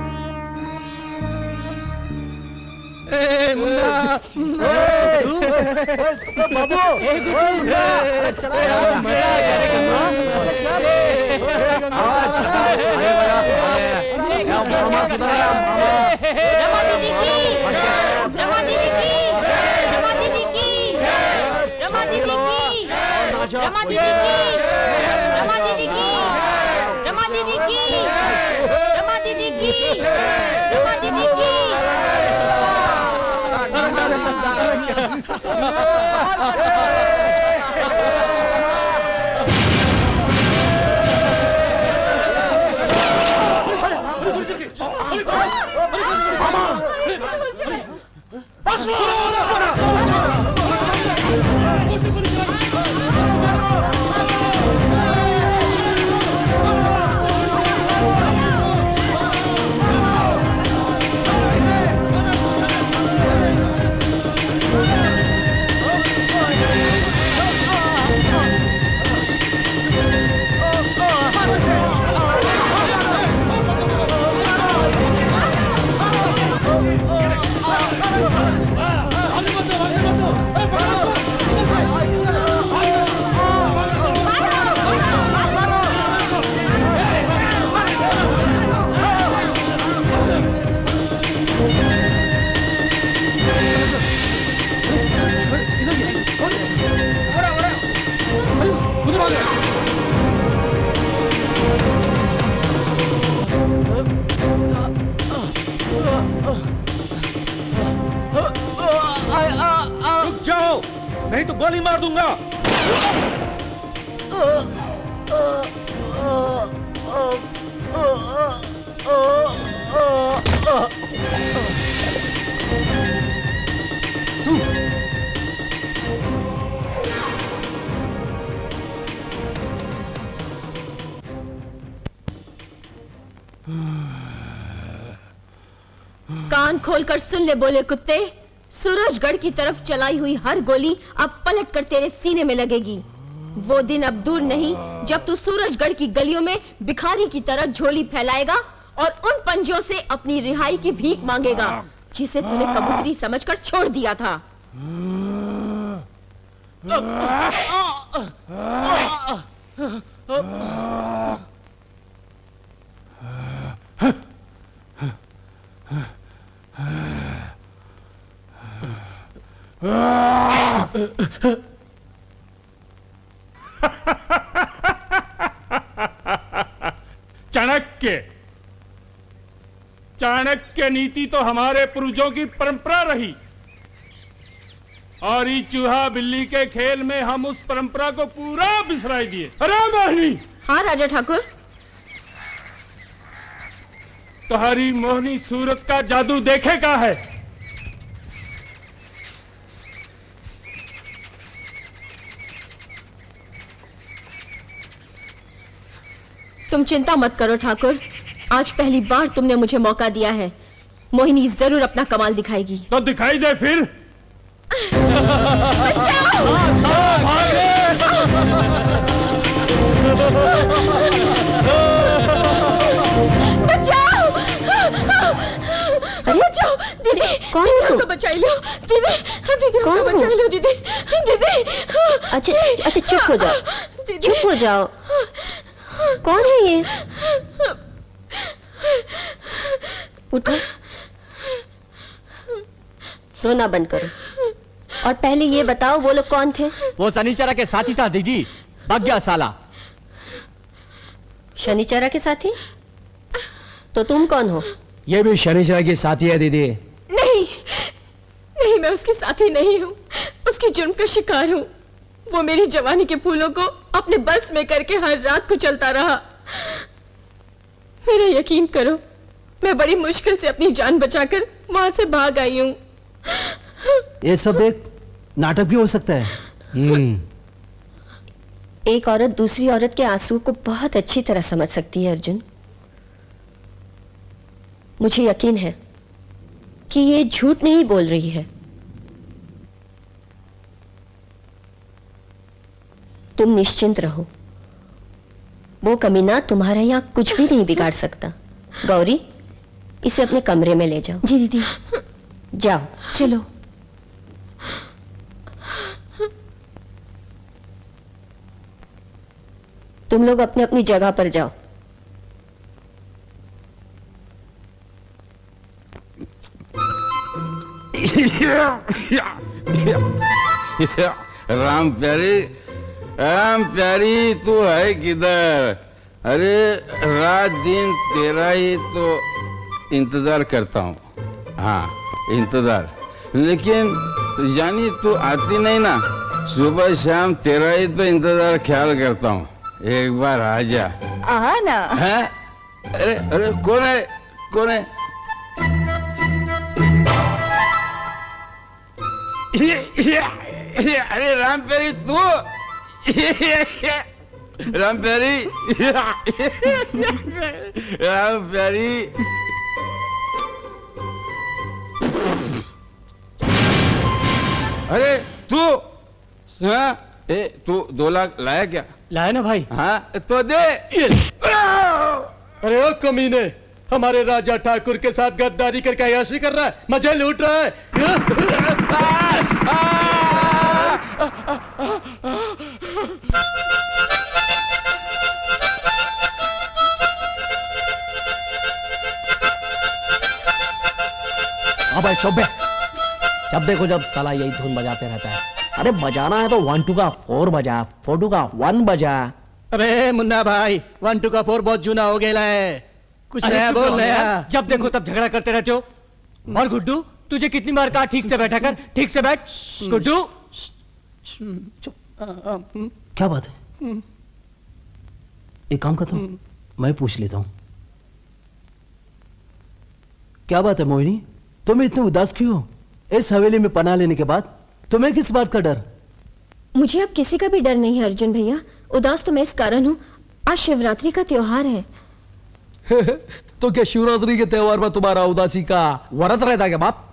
रुक जाओ, नहीं तो गोली मार दूंगा। कान खोलकर सुन ले बोले कुत्ते, सूरजगढ़ की तरफ चलाई हुई हर गोली अब पलटकर तेरे सीने में लगेगी। वो दिन अब दूर नहीं जब तू सूरजगढ़ की गलियों में भिखारी की तरह झोली फैलाएगा और उन पंजों से अपनी रिहाई की भीख मांगेगा जिसे तूने कबूतरी समझकर छोड़ दिया था। चाणक्य नीति तो हमारे पूर्वजों की परंपरा रही और ये चूहा बिल्ली के खेल में हम उस परंपरा को पूरा बिसराई दिए। अरे मोहिनी। हाँ राजा ठाकुर। तुम्हारी मोहनी सूरत का जादू देखे का है। तुम चिंता मत करो ठाकुर, आज पहली बार तुमने मुझे मौका दिया है। मोहिनी जरूर अपना कमाल दिखाएगी। तो दिखाई दे फिर। बचाओ! बचाओ! दीदी, कौन दीदी हो? हमको बचाई लो। दीदी, दीदी कौन हमको हो? बचाई लो दीदी। दीदी। अच्छा चुप हो जाओ, चुप हो जाओ। कौन है ये? उठो, रोना बंद करो और पहले ये बताओ वो लोग कौन थे? वो शनिचरा के साथी था दीदी, भाग गया साला। शनिचरा के साथी? तो तुम कौन हो? ये भी शनिचरा की साथी है दीदी। नहीं, नहीं मैं उसकी साथी नहीं हूँ, उसकी जुर्म का शिकार हूँ। वो मेरी जवानी के फूलों को अपने बस में करके हर रात को चलता रहा। मेरा यकीन करो, मैं बड़ी मुश्किल से अपनी जान बचाकर वहां से भाग आई हूँ। ये सब एक नाटक भी हो सकता है। एक औरत दूसरी औरत के आंसू को बहुत अच्छी तरह समझ सकती है अर्जुन। मुझे यकीन है कि ये झूठ नहीं बोल रही है। तुम निश्चिंत रहो, वो कमीना तुम्हारा यहां कुछ भी नहीं बिगाड़ सकता। गौरी, इसे अपने कमरे में ले जाओ। जी दीदी। जाओ। चलो। तुम लोग अपनी अपनी जगह पर जाओ। राम प्यारी तू है किधर? अरे रात दिन तेरा ही तो इंतजार करता हूँ। हाँ इंतजार, लेकिन जानी तू आती नहीं ना। सुबह शाम तेरा ही तो इंतजार ख्याल करता हूँ, एक बार आ जा। आ ना। है? अरे अरे कौन है, कौन है? अरे राम प्यारी तू? राम प्यारी, राम प्यारी। अरे तू तू 2 लाख लाया क्या? लाया ना भाई। हाँ तो दे। अरे ओ कमीने, हमारे राजा ठाकुर के साथ गद्दारी करके अय्याशी कर रहा है, मजे लूट रहा है। हाँ भाई चुप है। जब देखो जब साला यही धुन बजाते रहता है। अरे बजाना है तो 1 2 का 4 बजा, 4 2 का 1 बजा। अरे मुन्ना भाई 1 2 का 4 बहुत जूना हो गया है, कुछ नया बोल नया। जब देखो तब झगड़ा करते रहते हो। और गुड्डू तुझे कितनी बार कहा ठीक से बैठा कर, ठीक से बैठ। गुड्डू क्या बात है? एक काम करता हूं, मैं पूछ लेता हूं। क्या बात है मोहिनी, तुम इतने उदास क्यों हो? इस हवेली में पनाह लेने के बाद तुम्हें किस बात का डर? मुझे अब किसी का भी डर नहीं है अर्जुन भैया। उदास तो मैं इस कारण हूँ, आज शिवरात्रि का त्योहार है। तो क्या शिवरात्रि के त्योहार में तुम्हारा उदासी का व्रत रहता क्या बाप?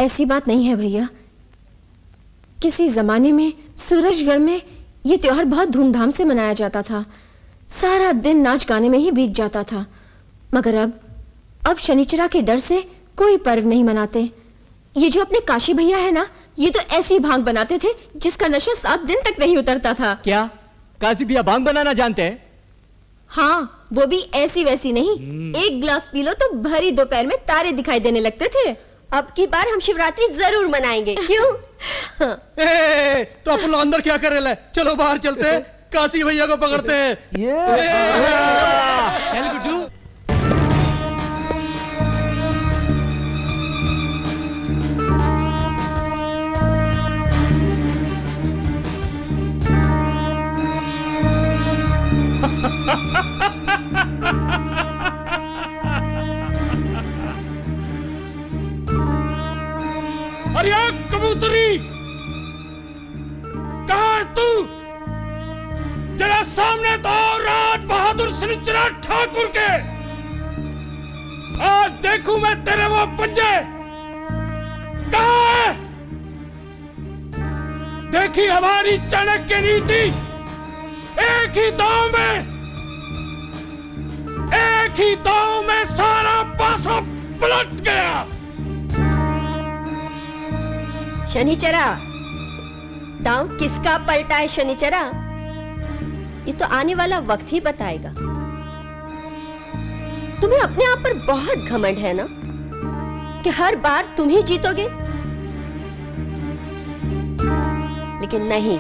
ऐसी बात नहीं है भैया। किसी जमाने में सूरजगढ़ में यह त्योहार बहुत धूमधाम से मनाया जाता था। सारा दिन नाच गाने में ही बीत जाता था। मगर अब शनिचरा के डर से कोई पर्व नहीं मनाते। ये जो अपने काशी भैया है ना, ये तो ऐसी भांग बनाते थे जिसका नशा 7 दिन तक नहीं उतरता था। क्या काशी भैया भांग बनाना जानते हैं? हाँ, वो भी ऐसी वैसी नहीं। एक गिलास पी लो तो भरी दोपहर में तारे दिखाई देने लगते थे। अब की बार हम शिवरात्रि जरूर मनाएंगे। क्यों? तो अपन लोग अंदर क्या कर रहे हैं? चलो बाहर चलते हैं, काशी भैया को पकड़ते हैं। चल गुड्डू। अरे कबूतरी, कहाँ है तू? जरा सामने तो राज बहादुर शनिचरा ठाकुर के। आज देखूं मैं तेरे वो पंजे। कहाँ है? देखी हमारी चाणक्य नीति, एक ही दांव में सारा पासा पलट गया। शनिचरा, दांव किसका पलटा है शनिचरा? ये तो आने वाला वक्त ही बताएगा। तुम्हें अपने आप पर बहुत घमंड है ना कि हर बार तुम ही जीतोगे। लेकिन नहीं,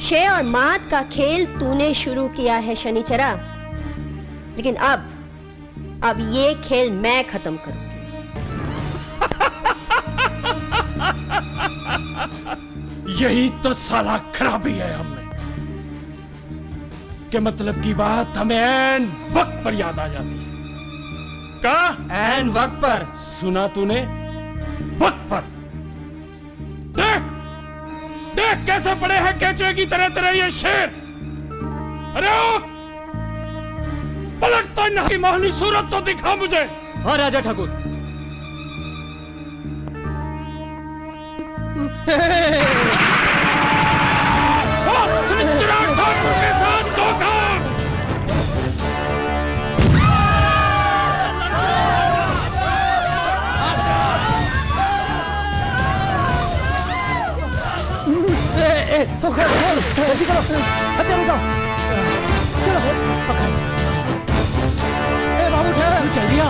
शेर और मात का खेल तूने शुरू किया है शनिचरा। लेकिन अब ये खेल मैं खत्म करूंगी। यही तो साला खराबी है हमें, के मतलब की बात हमें ऐन वक्त पर याद आ जाती है। का ऐन वक्त पर? सुना तूने? वक्त पर। देख कैसे पड़े हैं केचुए की तरह ये शेर। अरे पलट तो नहीं, मोहनी सूरत तो दिखा मुझे। हाँ राजा ठाकुर। शनिचरा ठाकुर के साथ धोखा। जल्दी करो, हत्या रुकाओ। चलो पकड़। बाबू ठहर, जल्दी आ।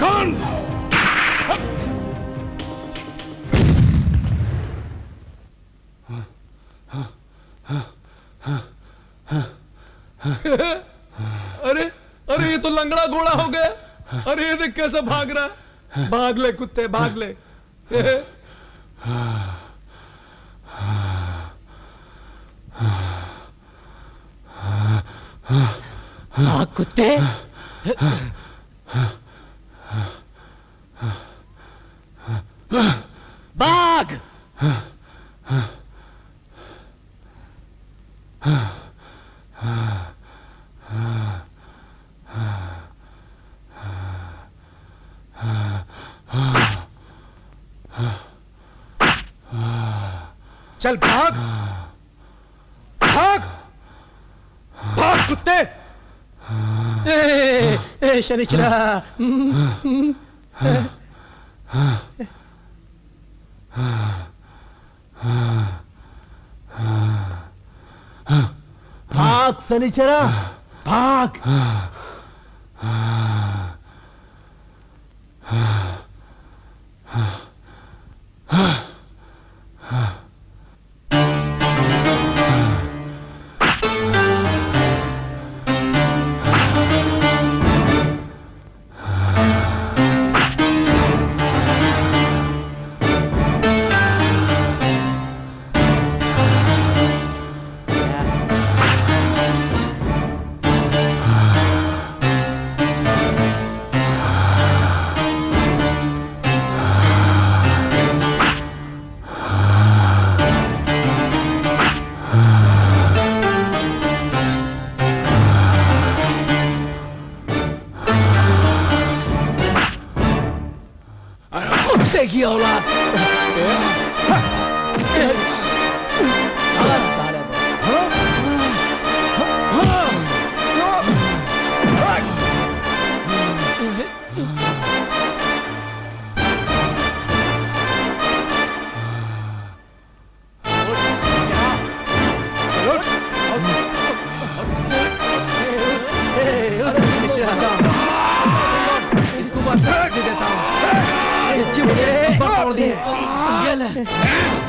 खान। अरे अरे ये तो लंगड़ा घोड़ा हो गया। अरे ये देख कैसे भाग रहा है। भाग ले कुत्ते भाग ले। भाग कुत्ते। भाग। चल भाग भाग भाग कुत्ते। ए शनिचरा। भाग शनिचरा भाग। की औलाद।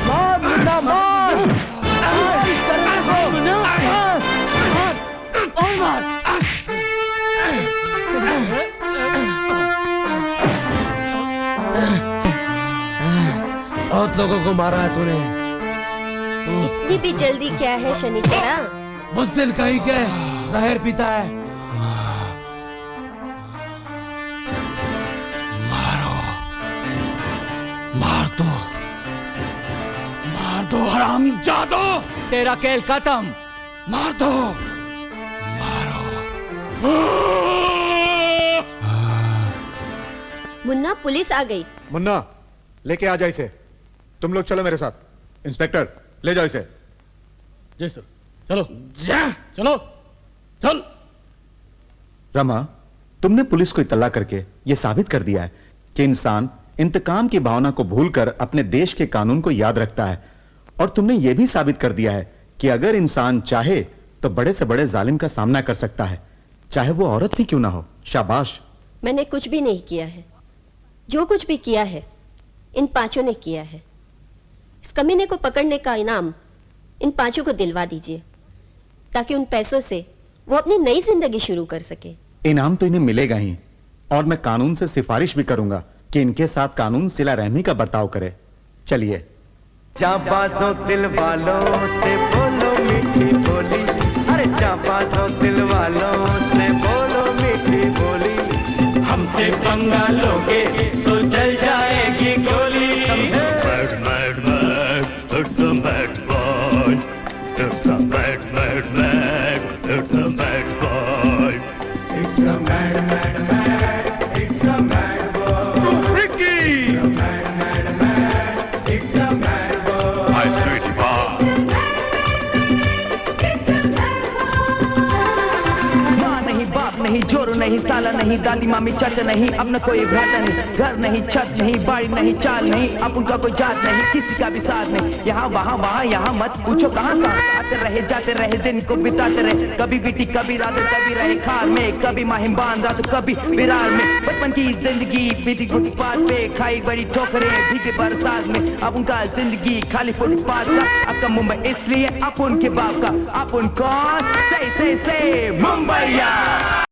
मार मुन्ना मार। और मार। बहुत लोगों को मारा है तूने। इतनी भी जल्दी क्या है शनिचरा? बुज़दिल कहीं के जहर पीता है। मार दो हरामजादो। तेरा खेल खत्म। मार दो। मुन्ना पुलिस आ गई। मुन्ना लेके आ जाए इसे। तुम लोग चलो मेरे साथ। इंस्पेक्टर ले जाओ इसे। जी सर। चलो चलो चल। रमा तुमने पुलिस को इत्तला करके यह साबित कर दिया है कि इंसान इंतकाम की भावना को भूलकर अपने देश के कानून को याद रखता है। और तुमने यह भी साबित कर दिया है कि अगर इंसान चाहे तो बड़े से बड़े जालिम का सामना कर सकता है, चाहे वो औरत ही क्यों ना हो। शाबाश। मैंने कुछ भी नहीं किया है। जो कुछ भी किया है इन पांचों ने किया है। इस कमीने को पकड़ने का इनाम इन पांचों को दिलवा दीजिए ताकि उन पैसों से वो अपनी नई जिंदगी शुरू कर सके। इनाम तो इन्हें मिलेगा ही, और मैं कानून से सिफारिश भी करूंगा कि इनके साथ कानून सिला रहमी का बर्ताव करे। चलिए। चापासों दिल वालों से बोलो मीठी बोली। अरे चापासों दिल वालों से बोलो मीठी बोली। हमसे पंगा लोगे तो चल जाएगी गोली। Mad, mad, mad, it's a mad boy. It's a mad, mad, mad, it's a mad boy. It's a mad, mad, mad, it's a mad boy. Ricky! It's a mad, mad, mad, it's a mad boy. My sweetie pie. माँ नहीं बाप नहीं, जोर नहीं, साला नहीं, दादी मामी चाचा नहीं, अपना कोई भ्राता नहीं, घर नहीं, छत नहीं, बाड़ी नहीं, चाल नहीं, अब उनका कोई जात नहीं, किसी का भी साथ नहीं, यहाँ वहाँ यहाँ मत पूछो कहाँ आते रहे जाते रहे दिन को बिताते रहे, कभी बीती कभी रात, कभी रहे खाल में, कभी माहिम बांधा तो कभी विरार में, बचपन की जिंदगी बीती फुटपाथ पे, खाई बड़ी ठोकरें भीगे बरसात में, अब उनका जिंदगी खाली फुटपाथ का, अब का मुंबई इसलिए अब उनके बाप का, अब उनको से मुंबईया।